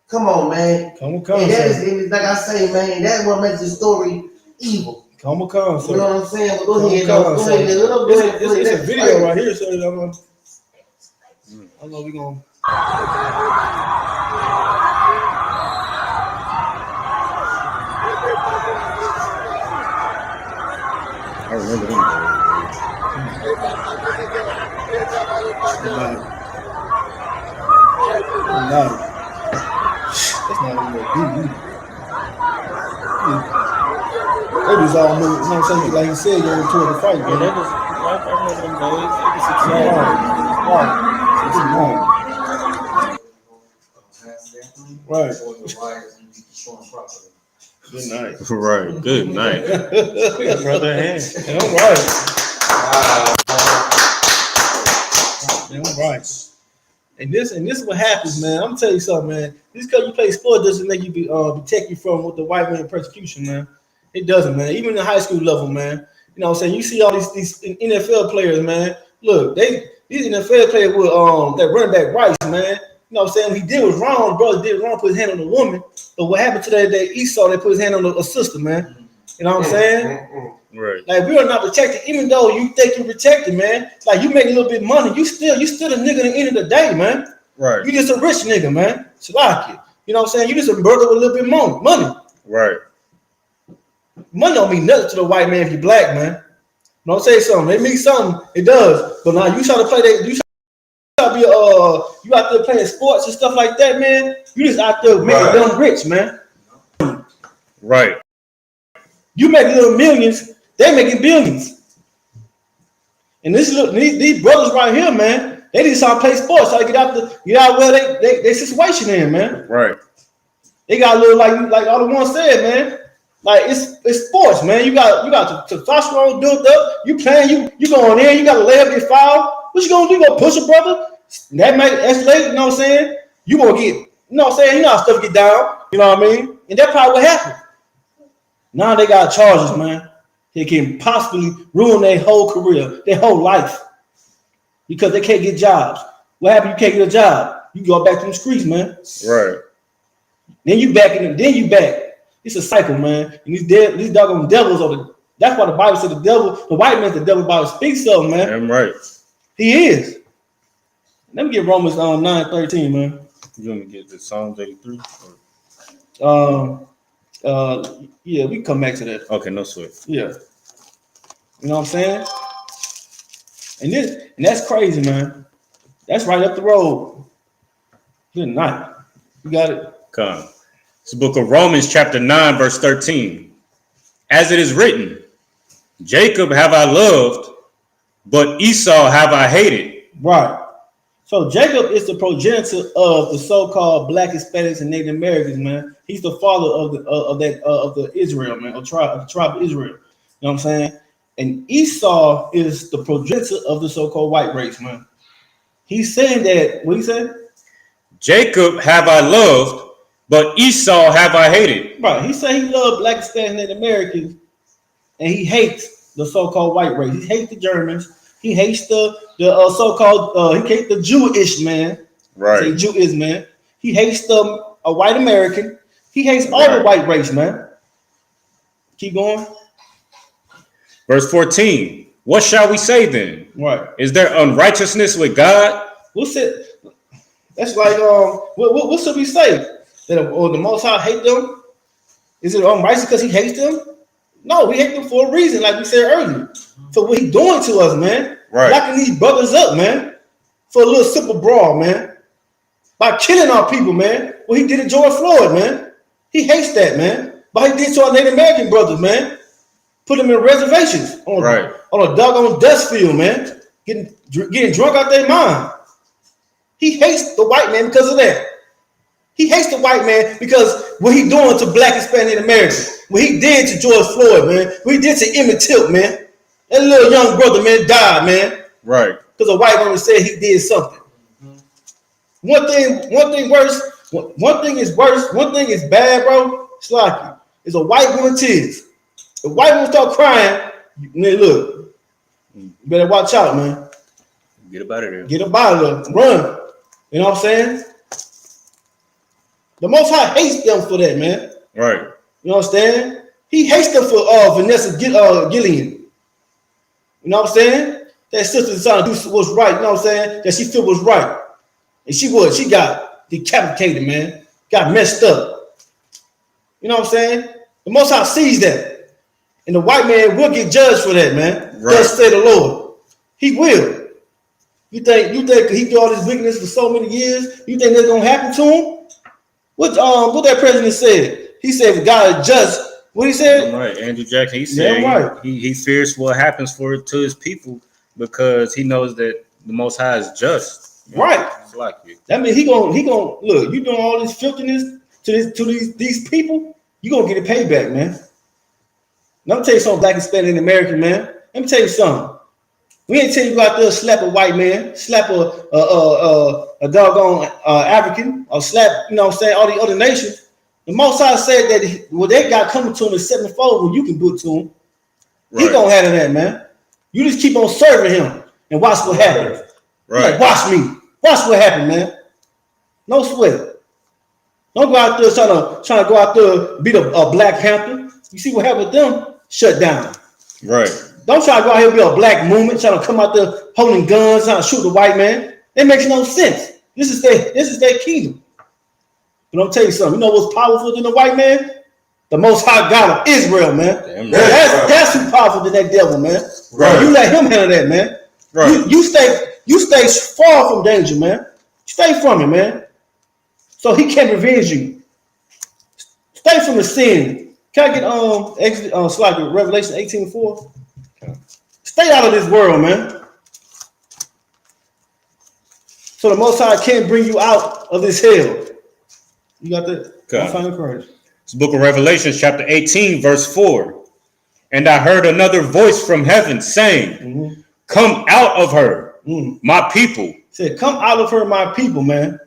Come on, man. And that is, like I say, man, that's what makes the story evil. You know what I'm saying? But go ahead, go ahead. It's a video right here, so I know we're gonna. I remember them. That's not even they was all moving, you know what I'm saying? Like you said, you're into the fight, man. I remember them days. Right. Good night. Right. Good night. Brother hand. All right. And this is what happens, man. I'm gonna tell you something, man. Just because you play sport doesn't make you protect you from what the white man persecution, man. It doesn't, man. Even in the high school level, man. You know what I'm saying? You see all these NFL players, man. Look, these NFL players with that running back Rice, man. You know what I'm saying? What he did was wrong. The brother did wrong, put his hand on the woman. But what happened to that Esau, they put his hand on a sister, man. You know what I'm saying? Right. Like, we are not protected, even though you think you're protected, man. Like, you make a little bit of money, you still a nigga at the end of the day, man. Right. You just a rich nigga, man. Shalaki. You know what I'm saying? You just a brother with a little bit more money. Right. Money don't mean nothing to the white man if you're black, man. Don't say something. They mean something. It does. But now you try to play that. You try try to be you out there playing sports and stuff like that, man. You just out there making them rich, man. Right. You make little millions, they making billions. And these brothers right here, man, they need to start play sports so they get out where they situation in, man. Right. They got a little like all the ones said, man. Like it's sports, man. You got testosterone built up. You playing, you going in. You got to lay up your foul. What you gonna do? You gonna push a brother? That's late. You know what I'm saying? You gonna get, you know what I'm saying? You know how stuff get down. You know what I mean? And that's probably what happened. Now they got charges, man. They can possibly ruin their whole career, their whole life, because they can't get jobs. What happened? You can't get a job. You go back to the streets, man. Right. Then you back in, then you back. It's a cycle, man. And these doggone devils are that's why the Bible said the white man's the devil Bible speaks of, man. I'm right. He is. Let me get Romans 9:13, man. You want me to get the Psalms 83? Yeah, we can come back to that. Okay, no sweat. Yeah. You know what I'm saying? And that's crazy, man. That's right up the road. Good night. You got it? Come. It's the book of Romans, chapter 9, verse 13. As it is written, Jacob have I loved, but Esau have I hated. Right. So Jacob is the progenitor of the so-called Black Hispanics and Native Americans, man. He's the father of the Israel, man, of the tribe of Israel. You know what I'm saying? And Esau is the progenitor of the so-called white race, man. He's saying that, what he said? Jacob have I loved, but Esau have I hated. Right. He said he loved Black Hispanics and Native Americans, and he hates the so-called white race. He hates the Germans. He hates the so-called he hates the Jewish man. Right. Say Jewish man. He hates a white American. He hates all the white race, man. Keep going. Verse 14. What shall we say then? Right. Is there unrighteousness with God? What's it? That's like what should we say? That the Most High hate them? Is it unrighteous because he hates them? No, we hate them for a reason, like we said earlier. For what he doing to us, man. Right. Locking these brothers up, man. For a little simple brawl, man. By killing our people, man. What he did to George Floyd, man. He hates that, man. But he did to our Native American brothers, man. Put them in reservations on a doggone dust field, man. Getting drunk out their mind. He hates the white man because of that. He hates the white man because what he doing to Black Hispanic Americans, what he did to George Floyd, man, what he did to Emmett Till, man. That little young brother, man, died, man. Right. Because a white woman said he did something. One thing worse, one thing is worse, one thing is bad, bro. It's like it's a white woman tears. The white woman start crying, man, look, you better watch out, man. Get up out of there. Get up out of there. Run. You know what I'm saying? The Most High hates them for that, man. Right. You understand? He hates them for Vanessa Gillian. You know what I'm saying? That sister trying to do what's right. You know what I'm saying? That she feel was right. And she got decapitated, man. Got messed up. You know what I'm saying? The Most High sees that. And the white man will get judged for that, man. Right. Thus say the Lord. He will. You think he do all this wickedness for so many years? You think that's gonna happen to him? What that president said? He said God is just. What he said? Right, Andrew Jackson. He said he fears what happens to his people because he knows that the Most High is just. Right. It's like it. That means he gonna look. You doing all this filthiness to these people? You gonna get a payback, man. Let me tell you something, Black Hispanic American, man. Let me tell you something. We ain't tell you go out there slap a white man, slap a doggone African, or slap, you know what I'm saying, all the other nations. The Most High said that what they got coming to him is 7-fold when you can do it to him. Right. He gonna handle that, man. You just keep on serving him and watch what happens. Right. Like, watch me. Watch what happens, man. No sweat. Don't go out there trying to go out there and beat a Black Panther. You see what happened with them? Shut down. Right. Don't try to go out here and be a black movement, trying to come out there holding guns, trying to shoot the white man. It makes no sense. This is their kingdom. But I'm telling you something. You know what's powerful than the white man? The Most High God of Israel, man. That's who's powerful than that devil, man. Right. You let him handle that, man. Right. You stay You stay far from danger, man. Stay from it, man. So he can't revenge you. Stay from the sin. Can I get Revelation 18:4? Stay out of this world, man. So the Most High can't bring you out of this hell. You got that? Okay. It's the book of Revelation, chapter 18, verse 4. And I heard another voice from heaven saying, come out of her, my people. Said, come out of her, my people, man.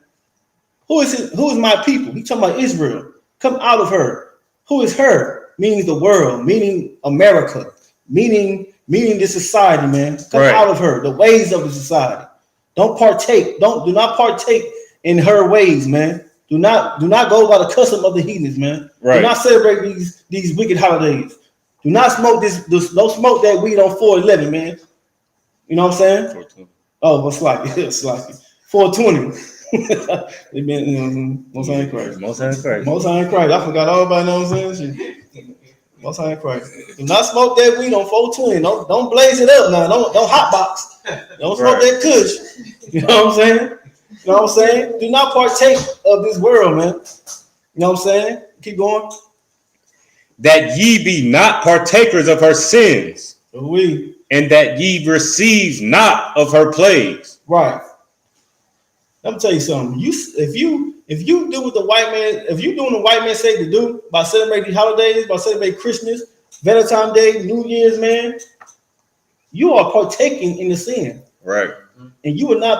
Who is it? Who is my people? He's talking about Israel. Come out of her. Who is her? Meaning the world, meaning America, meaning the society, man. Come out of her, the ways of the society. Don't partake. Do not partake in her ways, man. Do not go by the custom of the heathens, man. Do not celebrate these wicked holidays. Do not smoke don't smoke that weed on 4/11, man. You know what I'm saying? 420. Oh, what's like it? 420. Most High in Christ. Most High in Christ. I forgot all about, know what I'm saying? Most High in Christ. Do not smoke that weed on 420. Don't blaze it up now. Don't hotbox. Don't smoke that kush. You know what I'm saying? You know what I'm saying? Do not partake of this world, man. You know what I'm saying? Keep going. That ye be not partakers of her sins. And that ye receive not of her plagues. Right. Let me tell you something. If you do what the white man, if you doing the white man say to do by celebrating these holidays, by celebrating Christmas, Valentine's Day, New Year's, man, you are partaking in the sin. Right. And that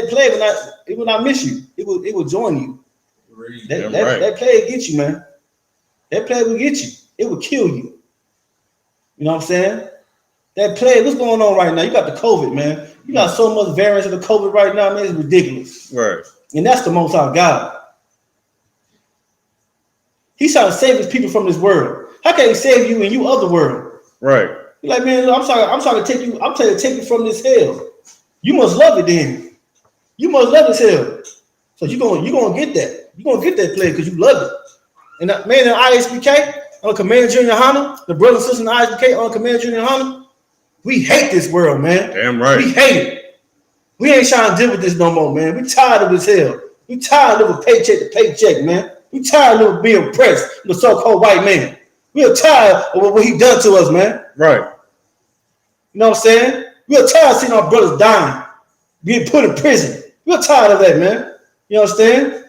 plague will not miss you. It will join you. That plague get you, man. That plague will get you. It will kill you. You know what I'm saying? That plague, what's going on right now? You got the COVID, man. You got so much variance of the COVID right now, man. It's ridiculous. Right. And that's the Most High God. He's trying to save his people from this world. How can he save you in you other world? Right. You're like, man, I'm trying to take you from this hell. You must love it then. You must love this hell. So you're gonna get that. You're gonna get that plague because you love it. And that man in ISUPK on Command Junior Honor, the brothers and sisters in ISUPK on Command Junior Honor, we hate this world, man. Damn right. We hate it. We ain't trying to deal with this no more, man. We tired of this hell. We tired of living paycheck to paycheck, man. We tired of being oppressed with the so-called white man. We are tired of what he done to us, man. Right. You know what I'm saying? We are tired of seeing our brothers dying, being put in prison. We are tired of that, man. You understand?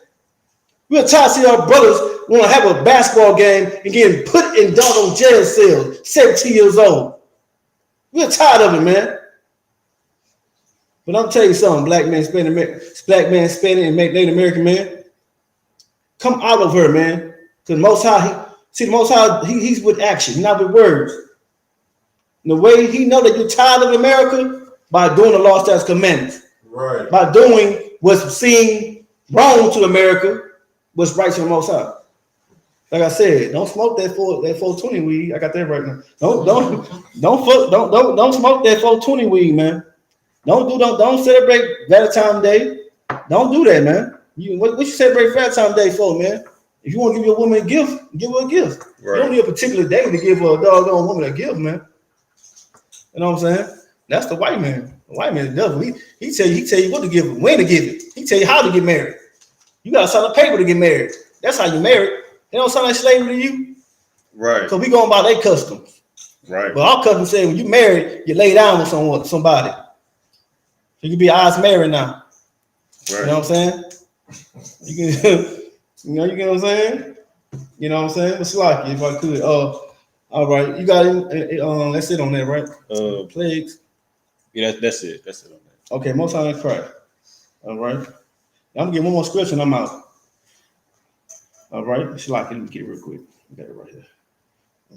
We are tired of seeing our brothers want to have a basketball game and getting put in doggone jail cells, 17 years old. We're tired of it, man. But I'm telling you something, black man spending and make Native American man. Come out of her, man. Because Most High, he's with action, not with words. And the way he know that you're tired of America, by doing the law, statutes, commandments. Right. By doing what's seen wrong to America, what's right to the Most High. Like I said, don't smoke that 420 weed. I got that right now. Don't smoke that 420 weed, man. Don't celebrate Valentine's Day. Don't do that, man. What you celebrate Valentine's Day for, man? If you want to give your woman a gift, give her a gift. Right. You don't need a particular day to give a doggone woman a gift, man. You know what I'm saying? That's the white man. The white man is the devil. He tell you what to give, when to give it. He tell you how to get married. You gotta sign a paper to get married. That's how you married. They don't sound like slavery to you. Right. Because we going by their customs. Right. But our customs say when you married, you lay down with somebody. So you can be eyes married now. Right. You know what I'm saying? You can, you get what I'm saying? You know what I'm saying? It's like if I could. All right. You got that's it on that, right? Plagues. Yeah, that's it. That's it on that. Okay, Most High in Christ. All right. I'm gonna get one more scripture and I'm out. All right, Shalaki, let me get it real quick. We got it right here.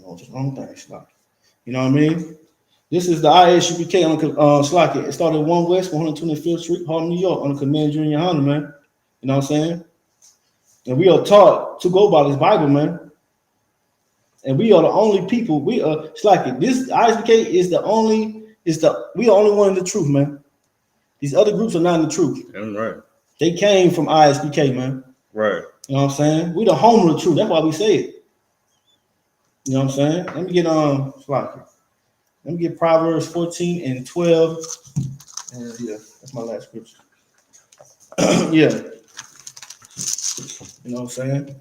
I'm just wrong thing, Shalaki. You know what I mean? This is the ISUPK on Shalaki. It started 1 West, 125th Street, Harlem, New York, on the Command Junior Honor, man. You know what I'm saying? And we are taught to go by this Bible, man. And we are the only people. We are Shalaki. This ISUPK is we are the only one in the truth, man. These other groups are not in the truth. That's right. They came from ISUPK, man. Right. You know what I'm saying? We the home of the truth. That's why we say it. You know what I'm saying? Let me get Let me get Proverbs 14 and 12. Yeah, that's my last scripture. Yeah. You know what I'm saying?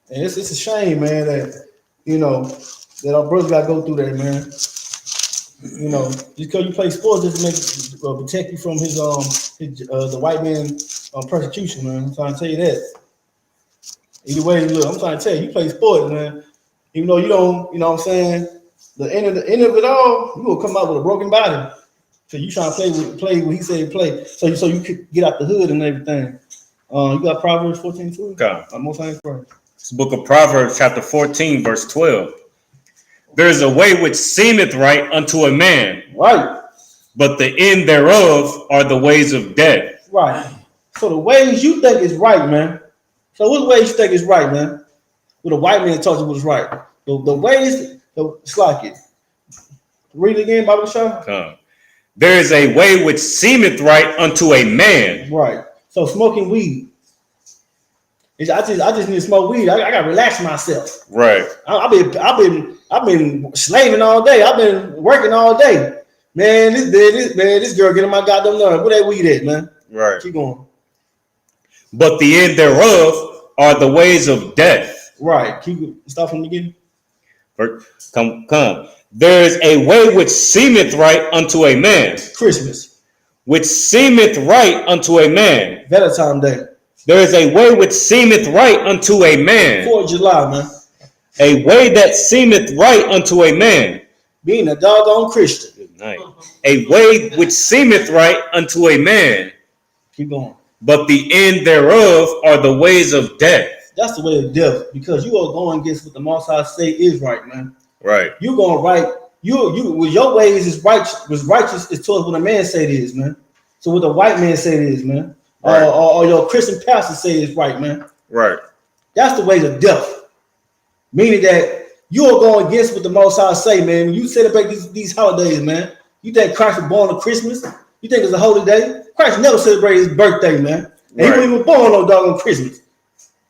And it's a shame, man, that, that our brothers got to go through that, man. Just because you play sports doesn't make protect you from the white man persecution, man. I'm trying to tell you that. Either way, look, I'm trying to tell you, you play sports, man. Even though you don't, you know what I'm saying, the end of it all, you will come out with a broken body. So you trying to play what he said play. So you could get out the hood and everything. You got Proverbs 14:2. Okay. Most High first. It's the book of Proverbs, chapter 14, verse 12. There is a way which seemeth right unto a man, right, but the end thereof are the ways of death. Right. So the ways you think is right, man. So what ways you think is right, man? What a white man taught you was right. The ways, it's like it. Read it again, Bible show. There is a way which seemeth right unto a man. Right. So smoking weed. I just need to smoke weed. I gotta relax myself. Right. I've been slaving all day. I've been working all day. Man, this girl getting my goddamn nerve. Where that weed at, man? Right. Keep going. But the end thereof are the ways of death. Right. Start from the beginning. Come. There is a way which seemeth right unto a man. Christmas. Which seemeth right unto a man. Valentine's Day. There is a way which seemeth right unto a man. 4th of July, man. A way that seemeth right unto a man. Being a doggone Christian. Good night. A way which seemeth right unto a man. Keep going. But the end thereof are the ways of death. That's the way of death, because you are going against what the Most High say is right, man. Right. You're going right. You with your ways is righteous is towards what a man say it is, man. So what the white man say it is, man. Right. Or your Christian pastor say it's right, man. Right. That's the ways of death. Meaning that you are going against what the Most High say, man. When you celebrate these holidays, man. You think Christ was born on Christmas? You think it's a holy day? Christ never celebrated his birthday, man. And he wasn't even born on doggone Christmas.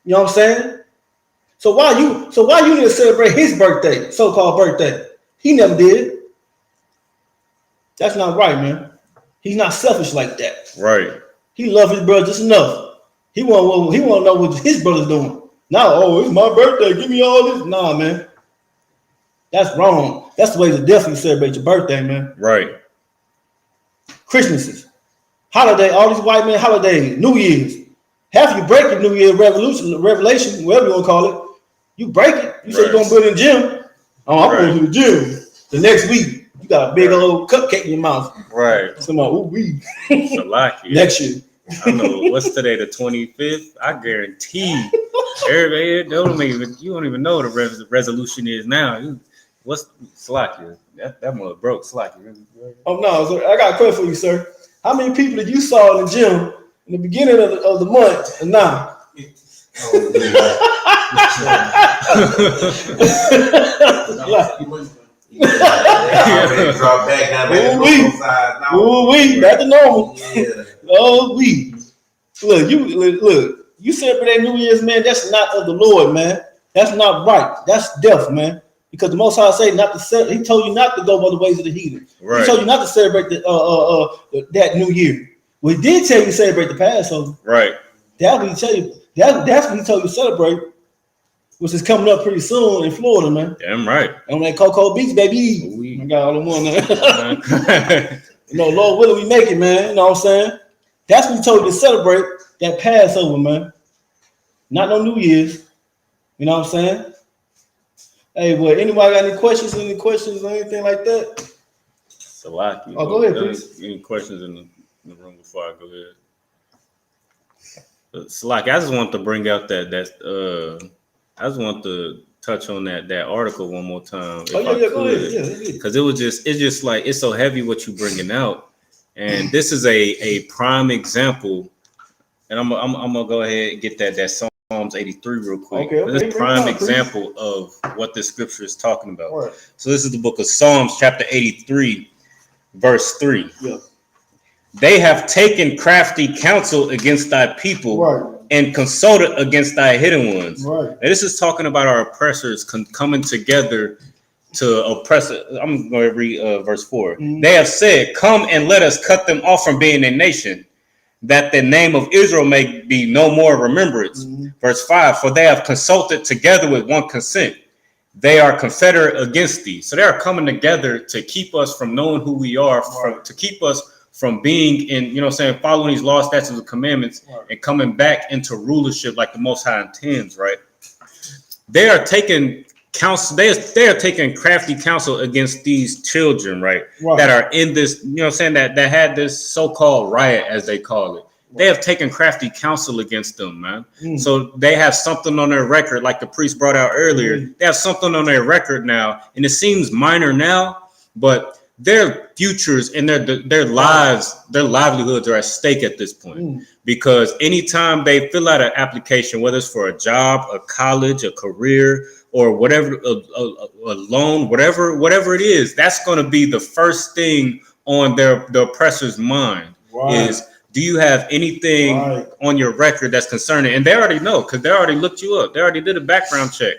You know what I'm saying? So why you need to celebrate his birthday, so-called birthday? He never did. That's not right, man. He's not selfish like that. Right. He loves his brother just enough. He want to know what his brother's doing. Now, it's my birthday. Give me all this. Nah, man. That's wrong. That's the way to definitely celebrate your birthday, man. Right. Christmases, holiday, all these white men holidays, New Year's. Half you break your New Year revelation, whatever you want to call it. You break it. You say you're going to put it in the gym. Oh, I'm going to the gym. The next week, you got a big old cupcake in your mouth. Right. Somebody, ooh, we. Next year. I know. What's today, the 25th? I guarantee everybody, you don't even know what the resolution is now. What's Slacky? That one broke Slacky. Oh, no. So I got a question for you, sir. How many people that you saw in the gym in the beginning of the month and now? Drop back down back to normal. Look, you celebrate New Year's, man. That's not of the Lord, man. That's not right. That's death, man. Because the Most High say not to. He told you not to go by the ways of the heathen. Right. He told you not to celebrate that New Year. We did tell you to celebrate the Passover. Right. That's what he tell you. That's what he told you to celebrate, which is coming up pretty soon in Florida, man. Damn right. On that Cocoa Beach, baby. I got all the one there. Lord willing, we make it, man. You know what I'm saying? That's what he told you to celebrate that Passover, man. Not no New Year's. You know what I'm saying? Hey, well, anybody got any questions or anything like that? Salaki. Oh, go ahead, please. Any questions in the room before I go ahead? Salaki, I just want to bring out I just want to touch on that article one more time. Go ahead. Yeah. Because it's just like, it's so heavy what you bringing out. And this is a prime example. And I'm gonna go ahead and get that Psalms 83 real quick. Okay, this is a prime example of what this scripture is talking about. Right. So this is the book of Psalms, chapter 83, verse 3. Yeah. They have taken crafty counsel against thy people, right, and consulted against thy hidden ones. Right. Now, this is talking about our oppressors coming together to oppress it. I'm going to read verse 4. They have said, come and let us cut them off from being a nation, that the name of Israel may be no more remembrance. Verse 5, for they have consulted together with one consent. They are confederate against thee. So they are coming together to keep us from knowing who we are, to keep us from being in, following these laws, statutes, and commandments, and coming back into rulership like the Most High intends, right? They are taking counsel, they are taking crafty counsel against these children, right? That are in this, that had this so-called riot, as they call it. They have taken crafty counsel against them, man. So they have something on their record, like the priest brought out earlier. They have something on their record now, and it seems minor now, but their futures and their lives, their livelihoods are at stake at this point. Because anytime they fill out an application, whether it's for a job, a college, a career, or whatever, a loan, whatever it is, that's going to be the first thing on the oppressor's mind is, do you have anything on your record that's concerning? And they already know, because they already looked you up. They already did a background check.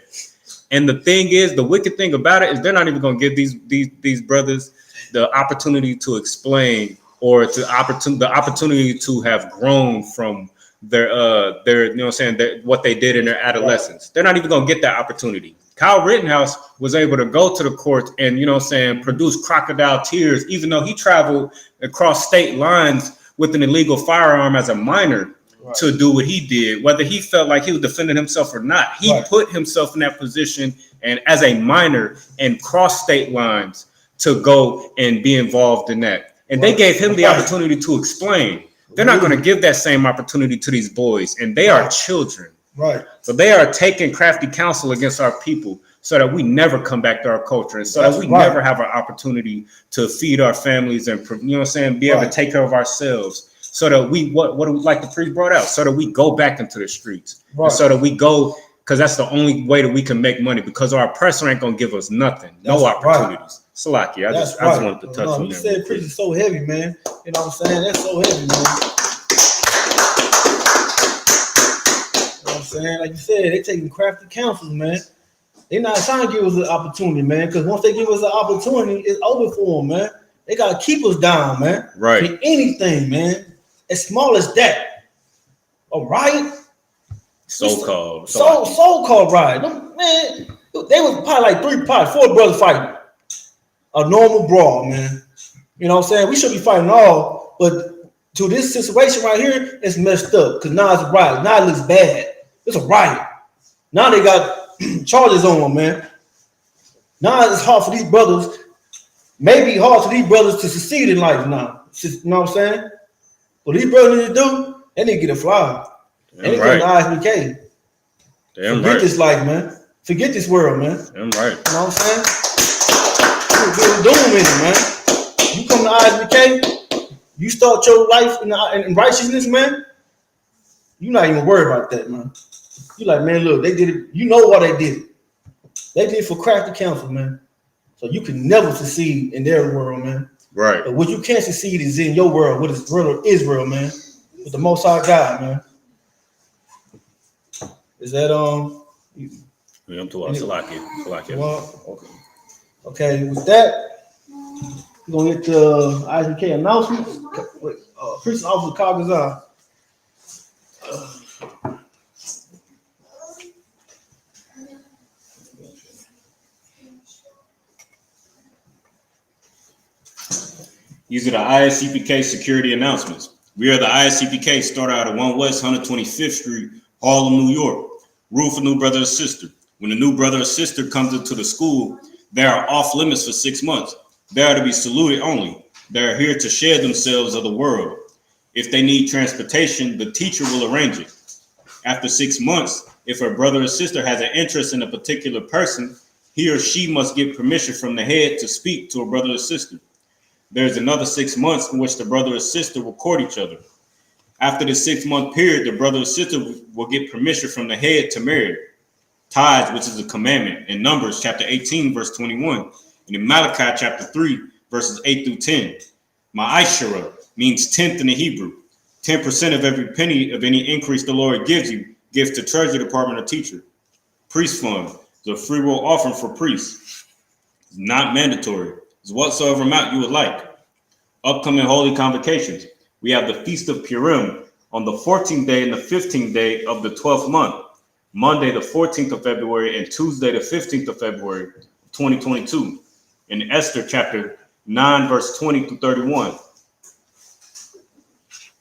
And the thing is, the wicked thing about it is they're not even going to give these brothers the opportunity to explain, or the opportunity to have grown from their what they did in their adolescence. They're not even going to get that opportunity. Kyle Rittenhouse was able to go to the court and, produce crocodile tears, even though he traveled across state lines with an illegal firearm as a minor to do what he did, whether he felt like he was defending himself or not. He put himself in that position and as a minor and cross state lines to go and be involved in that. And they gave him the opportunity to explain. They're not going to give that same opportunity to these boys, and they are children. So they are taking crafty counsel against our people so that we never come back to our culture, and so that we never have an opportunity to feed our families and, be able to take care of ourselves, so that we, what like the priest brought out, so that we go back into the streets, and so that we go, because that's the only way that we can make money, because our oppressor ain't going to give us nothing, no opportunities. Salaki, I just wanted to touch on that. You said preach is so heavy, man. You know what I'm saying? That's so heavy, man. You know what I'm saying? Like you said, they taking crafty counsels, man. They're not trying to give us an opportunity, man. Because once they give us an opportunity, it's over for them, man. They gotta keep us down, man. Right. For anything, man. As small as that. A riot. So-called riot. Them, man, they was probably like 4 brothers fighting. A normal brawl, man. You know what I'm saying? We should be fighting all, but to this situation right here, it's messed up because now it's a riot. Now it looks bad. It's a riot. Now they got charges on them, man. Now it's hard for these brothers, maybe hard for these brothers to succeed in life now. You know what I'm saying? What these brothers need to do, they need to get a fly. They need to go to ISUPK. Forget this life, man. Forget this world, man. Damn right. You know what I'm saying? You're doom in it, man. You come to ISUPK, you start your life in righteousness, man. You're not even worried about that, man. You like, man, look, they did it. You know why they did it. They did it for crafty counsel, man. So you can never succeed in their world, man. Right. But what you can't succeed is in your world, what is real Israel, man. With the Most High God, man. Is that I'm to Salaki. Well, okay, with that, we're gonna get the ISUPK announcements. Priest Officer Kagazar. These are the ISUPK security announcements. We are the ISUPK, started out at 1 West 125th Street, Harlem, New York. Rule for new brother or sister. When a new brother or sister comes into the school, they are off limits for 6 months. They are to be saluted only. They are here to share themselves of the world. If they need transportation, the teacher will arrange it. After 6 months, if a brother or sister has an interest in a particular person, he or she must get permission from the head to speak to a brother or sister. There's another 6 months in which the brother or sister will court each other. After the 6 month period, the brother or sister will get permission from the head to marry. Tithes, which is a commandment, in Numbers chapter 18, verse 21, and in Malachi chapter 3, verses 8 through 10. Ma'ashara means 10th in the Hebrew. 10% of every penny of any increase the Lord gives you, gives to Treasury Department or teacher. Priest fund is a free will offering for priests. It's not mandatory. It's whatsoever amount you would like. Upcoming holy convocations. We have the Feast of Purim on the 14th day and the 15th day of the 12th month. Monday, the 14th of February, and Tuesday, the 15th of February, 2022. In Esther chapter 9, verse 20 through 31.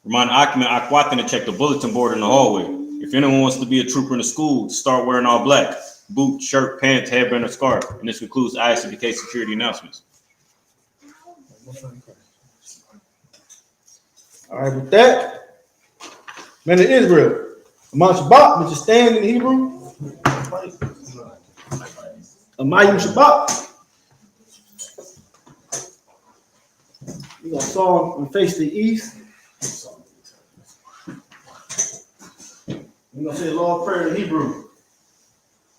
Remind Akim and Akwatan to check the bulletin board in the hallway. If anyone wants to be a trooper in the school, start wearing all black. Boot, shirt, pants, headband, or scarf. And this concludes ISUPK security announcements. All right, with that, man of Israel, Amon Shabbat, which is stand in Hebrew. Amayim Shabbat. We're going to saw and face the east. We're going to say the Lord's Prayer in Hebrew.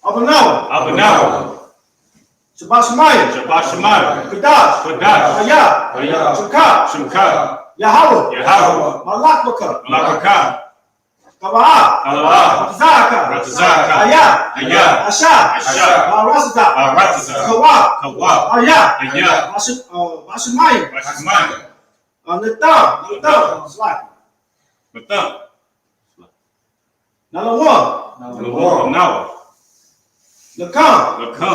Abanawa. Abanawa. Shabbat Shemayim. Shabbat Shemayim. Kadash. Kadash. Hayah. Hayah. Shemkah. Shemkah. Yahweh. Yahweh. Malakbaka. Malakbaka. Kaba'ah. Kaba'ah. Ratazaka. Ratazaka. Hayah. Hayah. Asha. Asha. Barasata. Barasata. Kawa. Kawa. Hayah. Hayah. Bashemayim. Bashemayim. Natham. Slack. Natham. Nalawan. Nalawan. Nawa. Lakam. Lakam.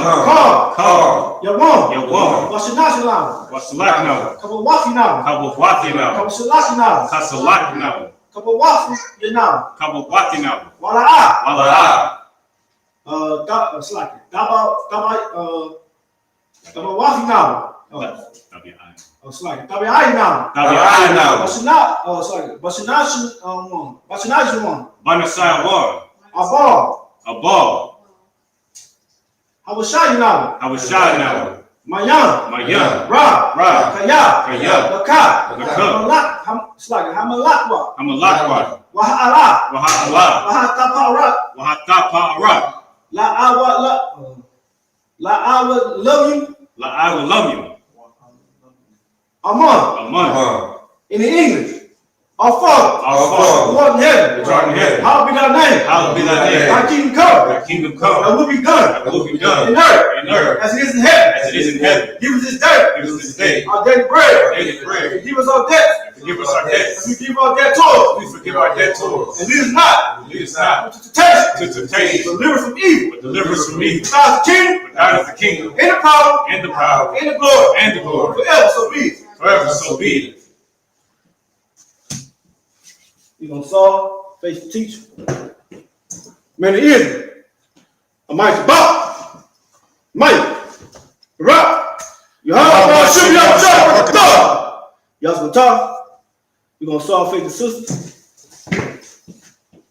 Kar. Yawam. Yawam. Washanashalam. Wasalak Nawa. Kabawafi now. Kabawati Nawa. Kabasalaki now. Kasalak Nawa. Kabawafi now. Kabawati Nawa. Wala'a. Wala'a. Slack. Kabawafi now. Slack. Tabi'ai now. Tabi'ai now. Bashinashi one. Bashinashi one. Banasai one. Abal. Abal. Hawashai now. Hawashai now. Mayan. Mayan. Ra. Ra. Kaya. Kaya. Laka. Laka. Slack. Hamalakwa. Hamalakwa. Waha'ala. Waha'ala. Wahatapara. Wahatapara. La'awa love you. La'awa love you. Amon. In the English. Our Father. Who art in heaven. Hallowed be thy name. Hallowed be thy name. Thy kingdom come. Thy kingdom come. Thy will be done. Thy will be done. In earth. In earth. As it is in heaven. As it is in heaven. Give us this day. Give us this day. Our daily bread. Our daily bread. Forgive us our debts. Forgive us our debts. As we give our debtors. We forgive our debtors. And lead us not. Lead us not to temptation. to temptation. Deliver us from evil. But deliver us from evil. For thine is the kingdom. For thine is the kingdom. And the power. And the power. And the glory. And the glory. Forever so be it. Forever so be it. We're going to solve, face the teacher. Man of Israel. Amai Shabbat. Mike. Rock. Yahweh Shem Yahweh. Yahweh. We're going to solve, face the sisters.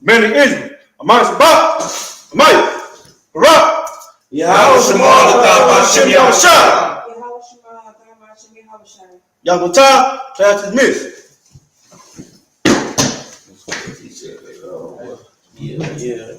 Man of Israel. Amai Shabbat. Mike. Rock. Yahweh Shem Yahweh. Yahweh. Class dismissed. Yeah.